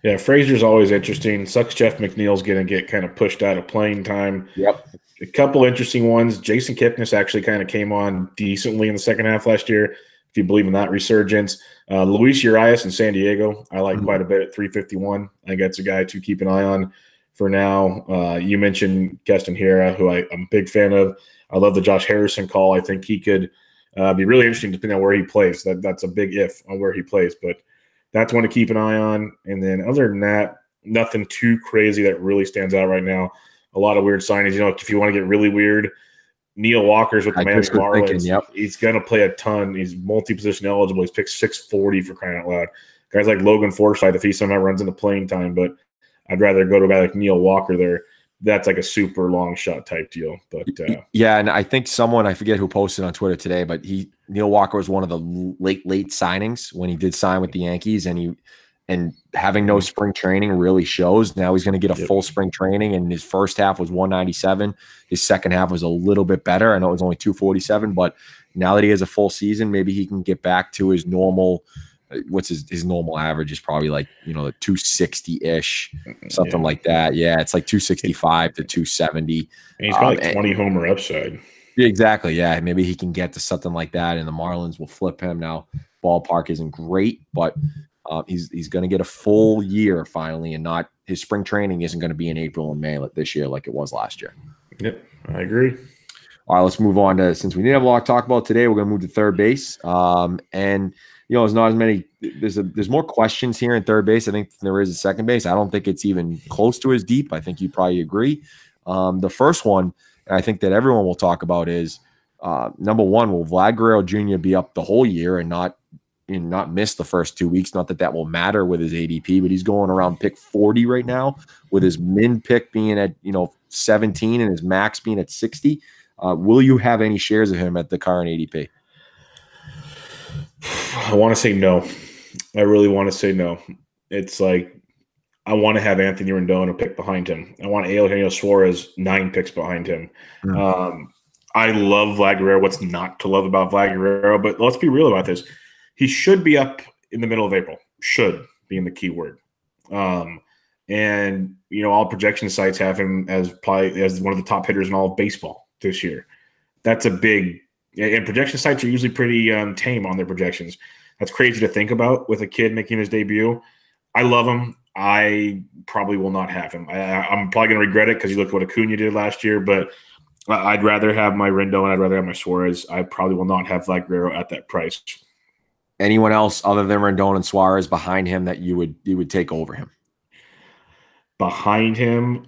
Yeah, Frazier's always interesting. Sucks Jeff McNeil's going to get kind of pushed out of playing time. Yep. A couple interesting ones. Jason Kipnis actually kind of came on decently in the second half last year, if you believe in that resurgence. Luis Urias in San Diego, I like quite a bit at 351. I think that's a guy to keep an eye on for now. You mentioned Keston Hiura, who I'm a big fan of. I love the Josh Harrison call. I think he could be really interesting depending on where he plays. That's a big if on where he plays, but that's one to keep an eye on. And then other than that, nothing too crazy that really stands out right now. A lot of weird signings. If you want to get really weird, Neil Walker's with the Miami Marlins. He's going to play a ton. He's multi-position eligible. He's picked 640 for crying out loud. Guys like Logan Forsythe, if he somehow runs into playing time, but I'd rather go to a guy like Neil Walker there. That's like a super long shot type deal. But yeah, and I think I forget who posted on Twitter today, but Neil Walker was one of the late signings when he did sign with the Yankees, and having no spring training really shows. Now he's going to get a full spring training, and his first half was 197. His second half was a little bit better. I know it was only 247, but now that he has a full season, maybe he can get back to his normal. What's his normal average is probably like, the 260-ish, something like that. Yeah, it's like 265 to 270. And he's got like 20 homer upside. Exactly, yeah. Maybe he can get to something like that, and the Marlins will flip him. Now, ballpark isn't great, but he's going to get a full year finally, and not his spring training isn't going to be in April and May this year like it was last year. Yep, I agree. All right, let's move on to, since we didn't have a lot to talk about today, we're going to move to third base. And there's not as many. There's more questions here in third base, I think, than there is at second base. I don't think it's even close to as deep. I think you probably agree. The first one, and I think that everyone will talk about, is number one, will Vlad Guerrero Jr. be up the whole year and not miss the first 2 weeks? Not that will matter with his ADP, but he's going around pick 40 right now, with his min pick being at 17 and his max being at 60. Will you have any shares of him at the current ADP? I want to say no. I really want to say no. It's like I want to have Anthony Rendon a pick behind him. I want Eugenio Suarez 9 picks behind him. I love Vlad Guerrero. What's not to love about Vlad Guerrero? But let's be real about this. He should be up in the middle of April. Should being the key word. And all projection sites have him as one of the top hitters in all of baseball this year. That's a big And projection sites are usually pretty tame on their projections. That's crazy to think about with a kid making his debut. I love him. I probably will not have him. I'm probably going to regret it because you look at what Acuna did last year, but I'd rather have my Rendon and I'd rather have my Suarez. I probably will not have Vlad Guerrero at that price. Anyone else other than Rendon and Suarez behind him that you would take over him? Behind him,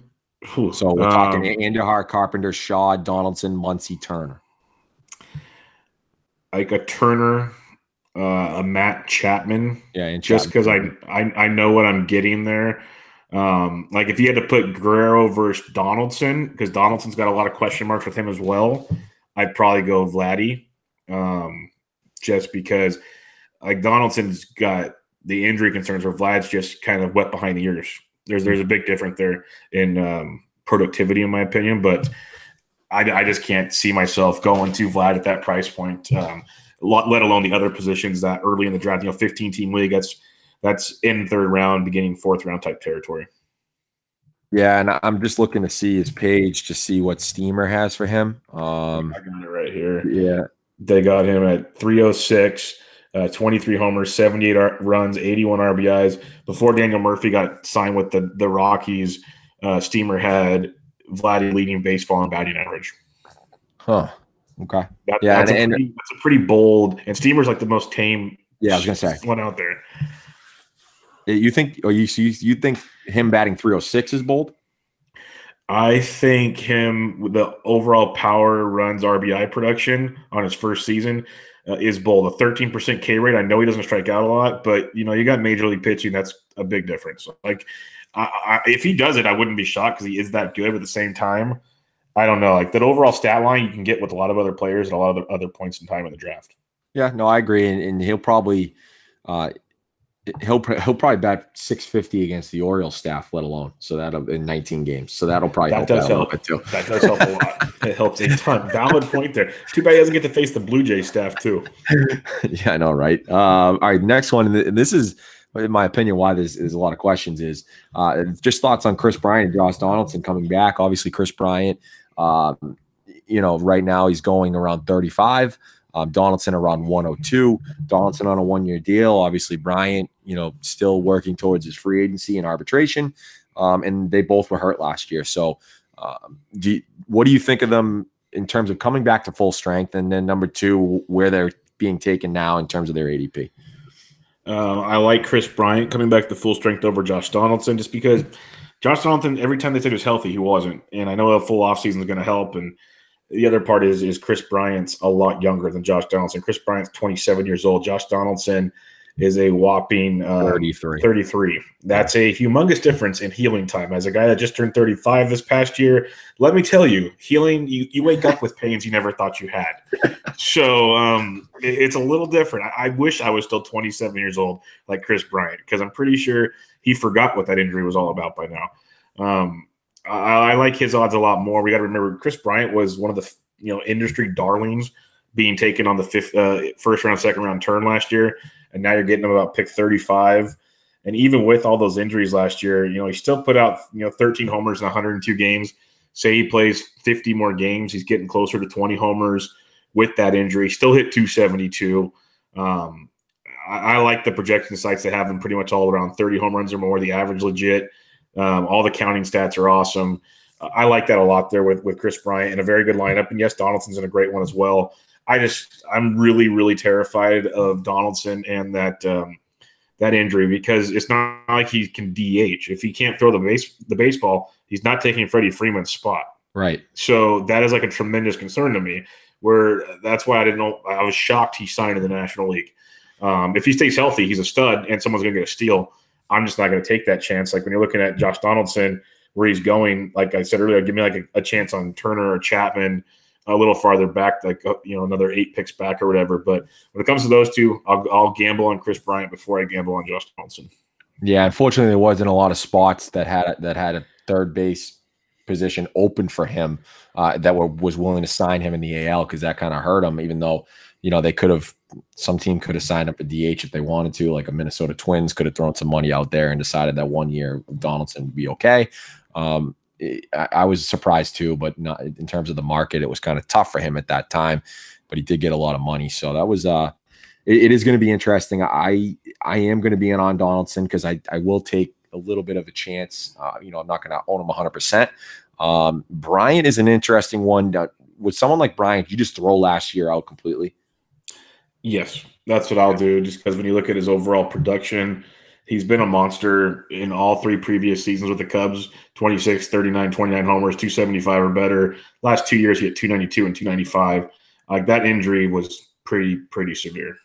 so we're talking Andujar, Carpenter, Shaw, Donaldson, Muncy, Turner. Like a Turner, a Matt Chapman. Yeah, and just because I know what I'm getting there. Like if you had to put Guerrero versus Donaldson, because Donaldson's got a lot of question marks with him as well, I'd probably go Vladdy. Just because like Donaldson's got the injury concerns where Vlad's just kind of wet behind the ears. There's a big difference there in productivity, in my opinion, but I just can't see myself going to Vlad at that price point, let alone the other positions that early in the draft, 15-team league, that's in third round, beginning fourth round type territory. Yeah, and I'm just looking to see his page to see what Steamer has for him. I got it right here. Yeah. They got him at 306. 23 homers, 78 runs, 81 RBIs. Before Daniel Murphy got signed with the Rockies, Steamer had Vladdy leading baseball and batting average. Huh. Okay. That's a pretty bold. And Steamer's like the most tame. Yeah, I was gonna say one out there. You think? Or you think him batting 306 is bold? I think the overall power, runs, RBI production on his first season is bold. A 13% K rate. I know he doesn't strike out a lot, but you got major league pitching. That's a big difference. Like, if he does it, I wouldn't be shocked because he is that good. But at the same time, I don't know. Like that overall stat line, you can get with a lot of other players at a lot of other points in time in the draft. Yeah, no, I agree, and he'll probably he'll probably bat 650 against the Orioles staff, let alone in 19 games. So that'll probably help. That does help a lot. It helps a ton. Valid point there. Too bad he doesn't get to face the Blue Jays staff too. Yeah, I know, right? All right, next one. And this is, in my opinion, why there's a lot of questions is just thoughts on Chris Bryant and Josh Donaldson coming back. Obviously, Chris Bryant, right now he's going around 35. Donaldson around 102. Donaldson on a one-year deal. Obviously, Bryant, still working towards his free agency and arbitration. And they both were hurt last year. So what do you think of them in terms of coming back to full strength? And then number two, where they're being taken now in terms of their ADP? I like Chris Bryant coming back to full strength over Josh Donaldson just because Josh Donaldson, every time they said he was healthy, he wasn't. And I know a full offseason is going to help. And the other part is Chris Bryant's a lot younger than Josh Donaldson. Chris Bryant's 27 years old. Josh Donaldson is a whopping 33. That's a humongous difference in healing time. As a guy that just turned 35 this past year, let me tell you, healing, you wake up with pains you never thought you had. So it's a little different. I wish I was still 27 years old like Chris Bryant because I'm pretty sure he forgot what that injury was all about by now. I like his odds a lot more. We got to remember Chris Bryant was one of the industry darlings being taken on the first round, second round turn last year, and now you're getting him about pick 35. And even with all those injuries last year, he still put out 13 homers in 102 games. Say he plays 50 more games, he's getting closer to 20 homers with that injury. Still hit 272. I like the projection sites that have him pretty much all around 30 home runs or more. The average legit. All the counting stats are awesome. I like that a lot there with Chris Bryant and a very good lineup. And yes, Donaldson's in a great one as well. I'm really, really terrified of Donaldson and that injury because it's not like he can DH. If he can't throw the baseball, he's not taking Freddie Freeman's spot. Right. So that is like a tremendous concern to me. Where that's why I didn't know. I was shocked he signed in the National League. If he stays healthy, he's a stud, and someone's going to get a steal. I'm just not going to take that chance. Like when you're looking at Josh Donaldson, where he's going, like I said earlier, give me like a chance on Turner or Chapman a little farther back, like another 8 picks back or whatever. But when it comes to those two, I'll gamble on Chris Bryant before I gamble on Josh Donaldson. Yeah, unfortunately, there wasn't a lot of spots that had a third base position open for him that was willing to sign him in the AL because that kind of hurt him. Even though some team could have signed up a DH if they wanted to, like a Minnesota Twins could have thrown some money out there and decided that 1 year Donaldson would be okay. I was surprised too, but not in terms of the market. It was kind of tough for him at that time. but he did get a lot of money. So that was it is going to be interesting. I am going to be in on Donaldson because I will take a little bit of a chance. I'm not going to own him 100%. Bryant is an interesting one. With someone like Bryant, you just throw last year out completely. Yes, that's what I'll do. Just because when you look at his overall production, he's been a monster in all 3 previous seasons with the Cubs: 26, 39, 29 homers, 275 or better. Last 2 years, he had 292 and 295. Like that injury was pretty severe.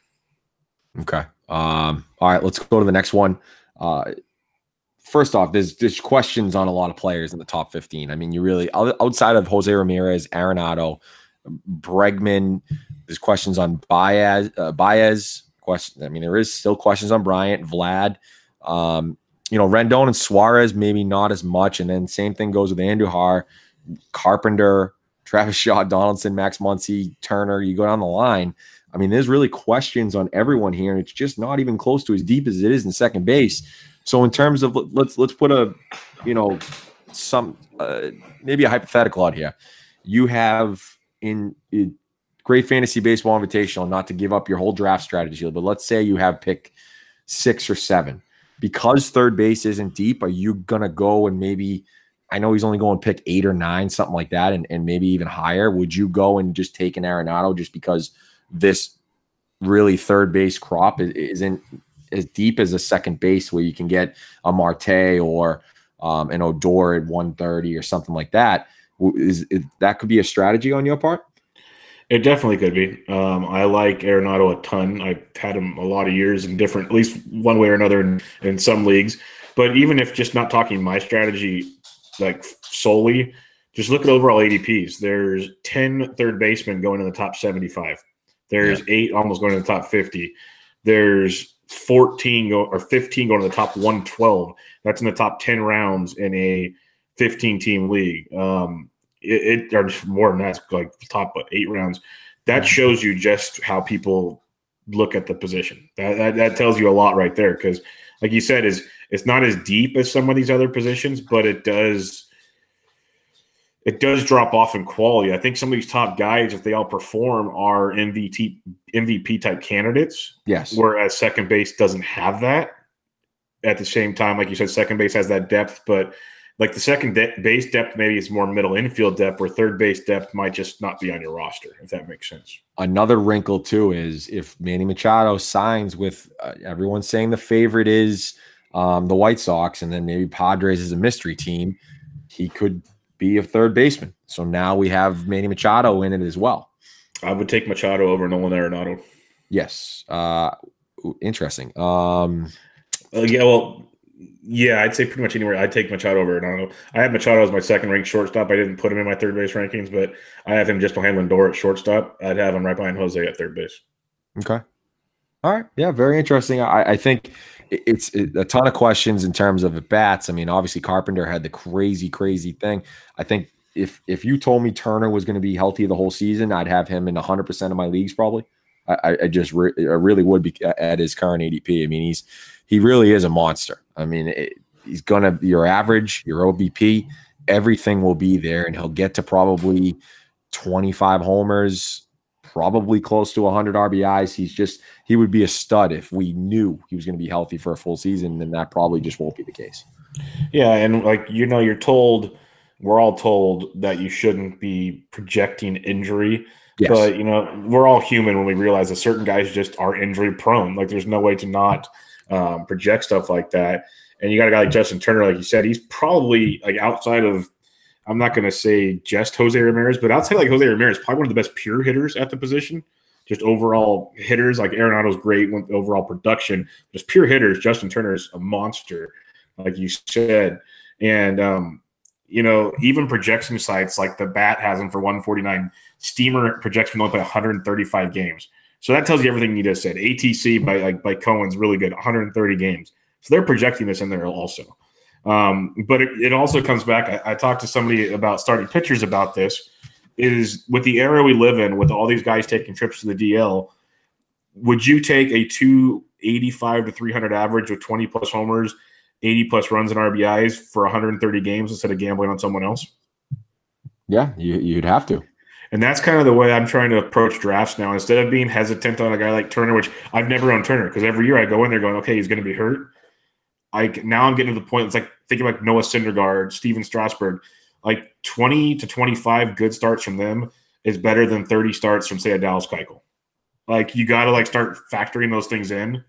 Okay. All right, let's go to the next one. First off, there's questions on a lot of players in the top 15. I mean, you really, outside of Jose Ramirez, Arenado, Bregman, there's questions on Baez. I mean, there is still questions on Bryant, Vlad, Rendon and Suarez, maybe not as much. And then same thing goes with Andujar, Carpenter, Travis Shaw, Donaldson, Max Muncy, Turner. You go down the line. I mean, there's really questions on everyone here, and it's just not even close to as deep as it is in second base. So in terms of let's put a maybe a hypothetical out here. You have in great fantasy baseball invitational, not to give up your whole draft strategy, but let's say you have pick 6 or 7. Because third base isn't deep, are you gonna go and maybe, I know he's only going pick 8 or 9, something like that, and maybe even higher? Would you go and just take an Arenado just because this really third base crop isn't as deep as a second base where you can get a Marte or an Odor at 130 or something like that? That could be a strategy on your part? It definitely could be. I like Arenado a ton. I've had him a lot of years in different, at least one way or another in some leagues. But even if just not talking my strategy, like solely, just look at overall ADPs. There's 10 third basemen going in the top 75. There's 8 almost going to the top 50. There's 14 or 15 going to the top 112. That's in the top 10 rounds in a 15-team league. Or more than that, like the top 8 rounds. That shows you just how people look at the position. That tells you a lot right there, because, like you said, it's not as deep as some of these other positions, but it does drop off in quality. I think some of these top guys, if they all perform, are MVP type candidates. Yes. Whereas second base doesn't have that. At the same time, like you said, second base has that depth, but like the second base depth maybe is more middle infield depth, where third base depth might just not be on your roster, if that makes sense. Another wrinkle too is if Manny Machado signs with everyone saying the favorite is the White Sox, and then maybe Padres is a mystery team, he could be a third baseman. So now we have Manny Machado in it as well. I would take Machado over Nolan Arenado. Yes. Interesting. Yeah, I'd say pretty much anywhere. I'd take Machado over Arenado. I have Machado as my second-ranked shortstop. I didn't put him in my third base rankings, but I have him just behind Lindor at shortstop. I'd have him right behind Jose at third base. Okay. All right. Yeah, very interesting. I think it's a ton of questions in terms of at bats. I mean, obviously Carpenter had the crazy thing. I think if you told me Turner was going to be healthy the whole season, I'd have him in 100% of my leagues probably. I really would be at his current ADP. I mean, he really is a monster. I mean, he's gonna be your average, your OBP, everything will be there, and he'll get to probably 25 homers, probably close to 100 RBIs. He would be a stud if we knew he was going to be healthy for a full season, and that probably just won't be the case. Yeah, and we're all told that you shouldn't be projecting injury. Yes. But, we're all human when we realize that certain guys just are injury prone. Like, there's no way to not project stuff like that. And you got a guy like Justin Turner, like you said, he's probably, like, outside of, I'm not going to say just Jose Ramirez, but outside like Jose Ramirez, probably one of the best pure hitters at the position. Just overall hitters, like Arenado's great with overall production. Just pure hitters, Justin Turner is a monster, like you said. And, even projection sites like the Bat has him for 149. Steamer projects him only play 135 games. So that tells you everything you just said. ATC by Cohen's really good, 130 games. So they're projecting this in there also. But it also comes back. I talked to somebody about starting pitchers about this. Is with the era we live in, with all these guys taking trips to the DL, would you take a 285 to 300 average with 20 plus homers, 80 plus runs and RBIs for 130 games instead of gambling on someone else? Yeah, you'd have to. And that's kind of the way I'm trying to approach drafts now. Instead of being hesitant on a guy like Turner, which I've never owned Turner, because every year I go in there going, okay, he's going to be hurt. Now I'm getting to the point, it's like thinking like Noah Syndergaard, Steven Strasburg, like 20 to 25 good starts from them is better than 30 starts from, say, a Dallas Keuchel. Like, you got to like start factoring those things in.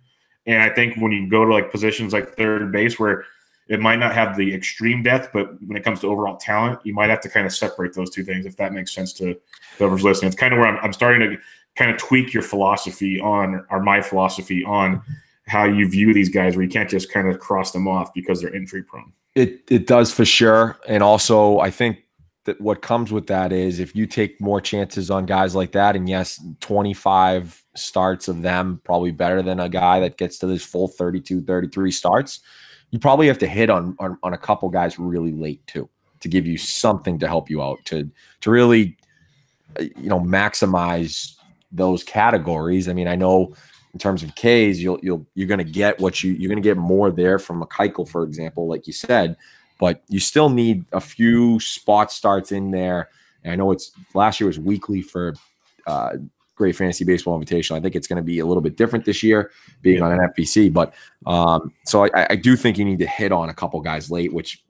And I think when you go to like positions like third base where it might not have the extreme depth, but when it comes to overall talent, you might have to kind of separate those two things, if that makes sense to whoever's listening. It's kind of where I'm starting to kind of tweak your philosophy on, or my philosophy on, how you view these guys, where you can't just kind of cross them off because they're injury prone. It does for sure. And also, I think that what comes with that is if you take more chances on guys like that, and yes, 25 starts of them probably better than a guy that gets to this full 32, 33 starts, you probably have to hit on a couple guys really late too, to give you something to help you out, to really, maximize those categories. I mean, I know in terms of Ks, you're going to get you're going to get more there from a Keuchel, for example, like you said, but you still need a few spot starts in there. And I know last year was weekly for Great Fantasy Baseball Invitational. I think it's going to be a little bit different this year, being on an FBC. But so I do think you need to hit on a couple guys late, which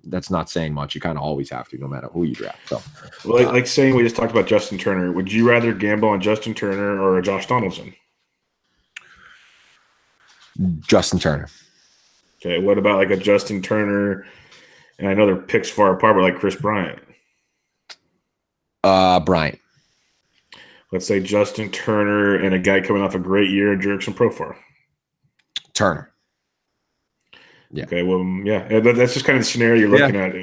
that's not saying much. You kind of always have to, no matter who you draft. So, like saying we just talked about Justin Turner. Would you rather gamble on Justin Turner or Josh Donaldson? Justin Turner. Okay, what about like a Justin Turner? And I know their picks far apart, but like Chris Bryant. Bryant. Let's say Justin Turner and a guy coming off a great year in Jurickson Profar. Turner. Yeah. Okay. Well, yeah. That's just kind of the scenario you're looking at.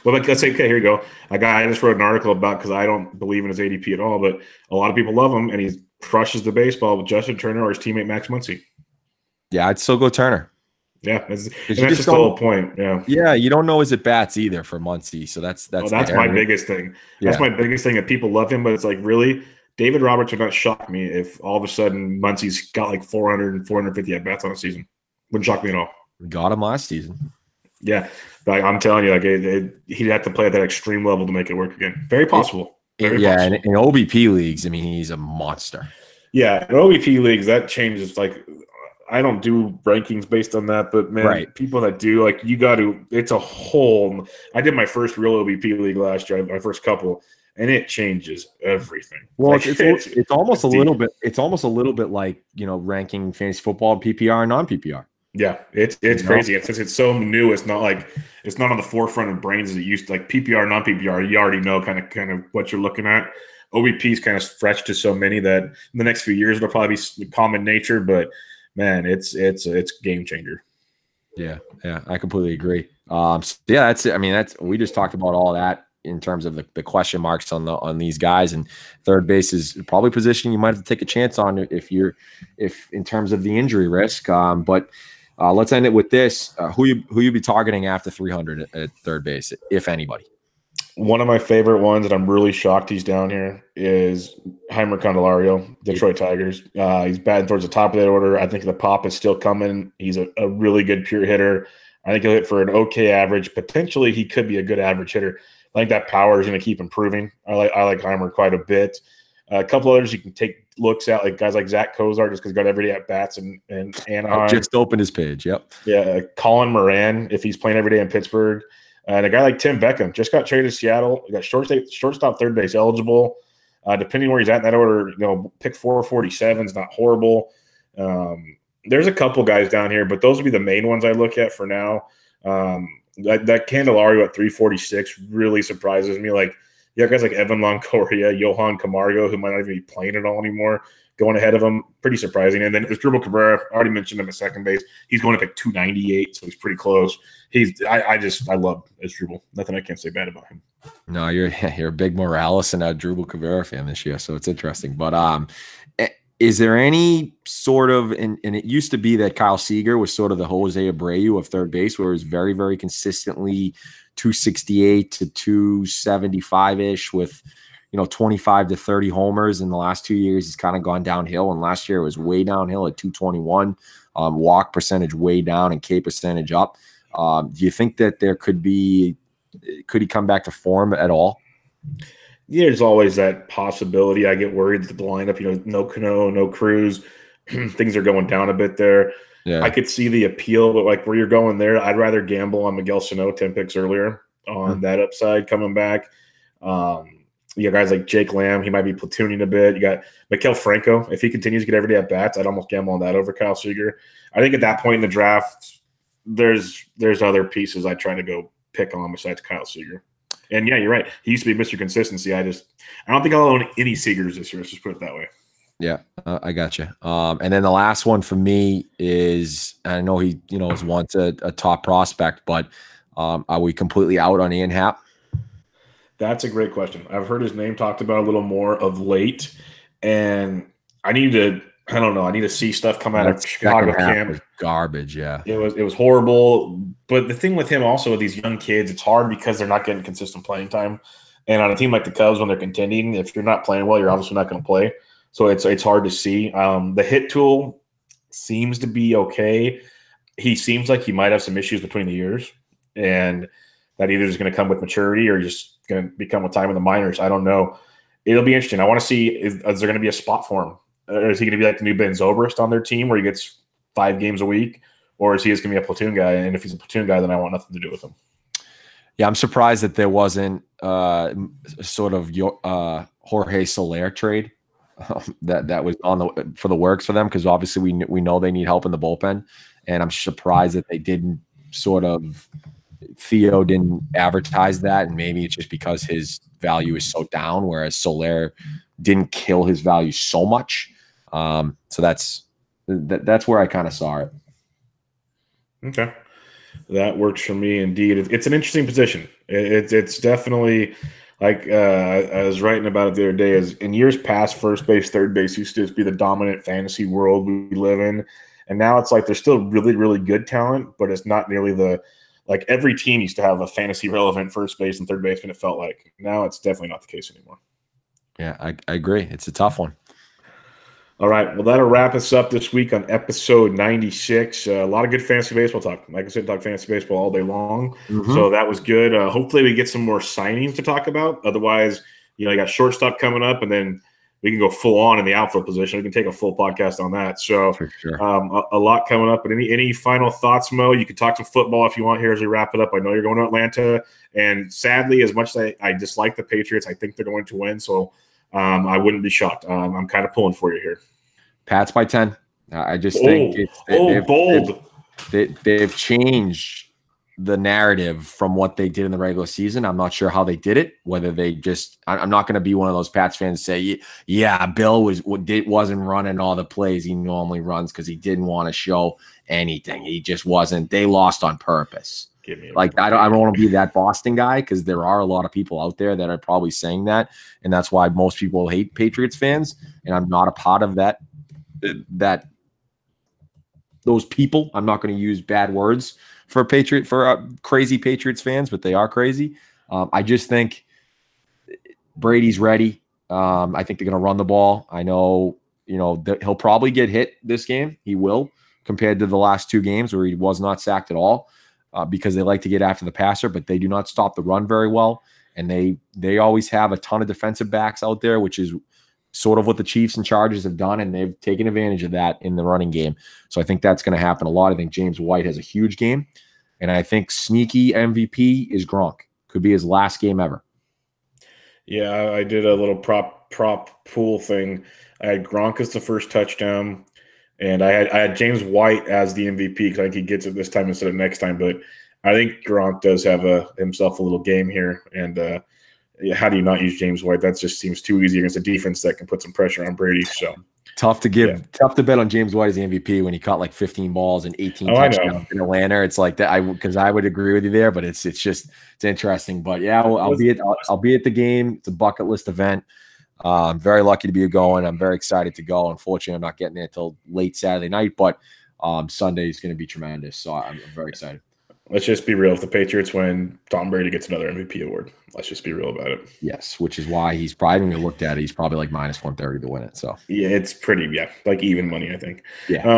Let's say, okay, here you go. A guy I just wrote an article about, because I don't believe in his ADP at all, but a lot of people love him, and he crushes the baseball with Justin Turner or his teammate Max Muncy. Yeah, I'd still go Turner. Yeah, that's just the whole point. Yeah. Yeah, you don't know his at bats either for Muncy, so that's my biggest thing. That's my biggest thing, that people love him, but it's like, really, David Roberts would not shock me if all of a sudden Muncy's got like 400 and 450 at bats on a season. Wouldn't shock me at all. Got him last season. Yeah, like I'm telling you, like he'd have to play at that extreme level to make it work again. Very possible. Very possible. And in OBP leagues, I mean, he's a monster. Yeah, in OBP leagues, that changes. Like, I don't do rankings based on that, but man, people that do, like, you got to. It's a whole. I did my first real OBP league last year, my first couple, and it changes everything. Well, like, it's almost a little bit. It's almost a little bit like ranking fantasy football PPR and non PPR. Yeah, it's crazy. And since it's so new, it's not on the forefront of brains as it used to. Like PPR, non PPR, you already know kind of what you're looking at. OBP is kind of fresh to so many that in the next few years it'll probably be common nature. But man, it's a game changer. Yeah, I completely agree. That's it. I mean, we just talked about all that in terms of the question marks on these guys, and third base is probably a position you might have to take a chance on if in terms of the injury risk. But let's end it with this: who you be targeting after 300 at third base, if anybody? One of my favorite ones, and I'm really shocked he's down here, is Heimer Candelario, Detroit Tigers. He's batting towards the top of that order. I think the pop is still coming. He's a really good pure hitter. I think he'll hit for an okay average. Potentially, he could be a good average hitter. I think that power is going to keep improving. I like Heimer quite a bit. A couple others you can take looks at, like guys like Zach Kozar, just because he's got everyday at bats and Anaheim. Just opened his page. Yep. Yeah, Colin Moran, if he's playing every day in Pittsburgh. And a guy like Tim Beckham just got traded to Seattle. He got shortstop, third base eligible. Depending where he's at in that order, pick 447 is not horrible. There's a couple guys down here, but those would be the main ones I look at for now. That Candelario at 346 really surprises me. Like, you have guys like Evan Longoria, Johan Camargo, who might not even be playing at all anymore, going ahead of him. Pretty surprising. And then Asdrubal Cabrera, I already mentioned him at second base. He's going up at 298, so he's pretty close. I love Asdrubal. Nothing I can't say bad about him. No, you're a big Morales and Asdrubal Cabrera fan this year, so it's interesting. But is there any sort of, and it used to be that Kyle Seager was sort of the Jose Abreu of third base, where he was very, very consistently 268 to 275-ish with, 25 to 30 homers. In the last 2 years, he's kind of gone downhill. And last year it was way downhill at 221, walk percentage way down and K percentage up. Do you think that could he come back to form at all? there's always that possibility. I get worried that the lineup, no Cano, no Cruz, things are going down a bit there. Yeah. I could see the appeal, but like where you're going there, I'd rather gamble on Miguel Sano 10 picks earlier on that upside coming back. You got guys like Jake Lamb, he might be platooning a bit. You got Maikel Franco. If he continues to get everyday at bats, I'd almost gamble on that over Kyle Seager. I think at that point in the draft, there's other pieces I'd try to go pick on besides Kyle Seager. And yeah, you're right. He used to be Mr. Consistency. I don't think I'll own any Seagers this year. Let's just put it that way. Yeah, I got you. And then the last one for me is, I know he, is once a top prospect, but are we completely out on Ian Happ? That's a great question. I've heard his name talked about a little more of late, and I need to see stuff come out of Chicago camp. Garbage, yeah. It was horrible. But the thing with him also with these young kids, it's hard because they're not getting consistent playing time. And on a team like the Cubs, when they're contending, if you're not playing well, you're obviously not going to play. So it's hard to see. The hit tool seems to be okay. He seems like he might have some issues between the years, and that either is going to come with maturity or just going to become with time in the minors. I don't know. It'll be interesting. I want to see is there going to be a spot for him? Or is he going to be like the new Ben Zobrist on their team where he gets 5 games a week? Or is he just going to be a platoon guy? And if he's a platoon guy, then I want nothing to do with him. Yeah, I'm surprised that there wasn't sort of Jorge Soler trade that was for the works for them, because obviously we know they need help in the bullpen, and I'm surprised that they didn't Theo didn't advertise that, and maybe it's just because his value is so down, whereas Soler didn't kill his value so much. So that's where I kind of saw it. Okay. That works for me indeed. It's an interesting position. It's definitely like I was writing about it the other day. As in years past, first base, third base used to just be the dominant fantasy world we live in, and now it's like there's still really, really good talent, but it's not nearly like every team used to have a fantasy relevant first base and third baseman. It felt like now it's definitely not the case anymore. Yeah, I agree. It's a tough one. All right. Well, that'll wrap us up this week on episode 96. A lot of good fantasy baseball talk. Like I said, talk fantasy baseball all day long. Mm-hmm. So that was good. Hopefully we get some more signings to talk about. Otherwise, you got shortstop coming up, and then we can go full on in the outfield position. We can take a full podcast on that. So for sure. A lot coming up. But any final thoughts, Mo? You can talk some football if you want here as we wrap it up. I know you're going to Atlanta. And sadly, as much as I dislike the Patriots, I think they're going to win. So I wouldn't be shocked. I'm kind of pulling for you here. Pats by 10. I just think bold. They've changed the narrative from what they did in the regular season. I'm not sure how they did it, whether they just – I'm not going to be one of those Pats fans say, yeah, Bill wasn't running all the plays he normally runs because he didn't want to show anything. He just wasn't – they lost on purpose. Like I don't want to be that Boston guy, because there are a lot of people out there that are probably saying that, and that's why most people hate Patriots fans, and I'm not a part of that those people. I'm not going to use bad words for crazy Patriots fans, but they are crazy. I just think Brady's ready. I think they're going to run the ball. I know, he'll probably get hit this game. He will, compared to the last 2 games where he was not sacked at all, because they like to get after the passer, but they do not stop the run very well. And they always have a ton of defensive backs out there, which is sort of what the Chiefs and Chargers have done, and they've taken advantage of that in the running game. So I think that's going to happen a lot. I think James White has a huge game, and I think sneaky MVP is Gronk. Could be his last game ever. Yeah, I did a little prop pool thing. I had Gronk as the first touchdown, and I had James White as the MVP because I think he gets it this time instead of next time. But I think Gronk does have himself a little game here, and how do you not use James White? That just seems too easy against a defense that can put some pressure on Brady. So tough to bet on James White as the MVP when he caught like 15 balls and 18 touchdowns in Atlanta. It's like that. Because I would agree with you there, but it's interesting. But yeah, I'll be at the game. It's a bucket list event. I'm very lucky to be going. I'm very excited to go. Unfortunately, I'm not getting there until late Saturday night, but Sunday is going to be tremendous. So I'm very excited. Let's just be real. If the Patriots win, Tom Brady gets another MVP award. Let's just be real about it. Yes, which is why he's probably, when you looked at it, he's probably like minus 130 to win it. So yeah, it's pretty, like even money, I think. Yeah.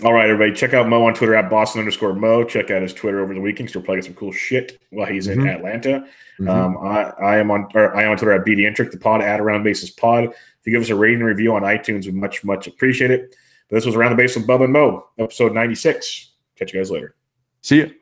All right, everybody. Check out Mo on Twitter at Boston_Mo. Check out his Twitter over the weekend. Still playing some cool shit while he's in Atlanta. I am on Twitter at BDintric, the pod at Around Bases Pod. If you give us a rating and review on iTunes, we much appreciate it. But this was Around the Base with Bubba and Mo, episode 96. Catch you guys later. See you.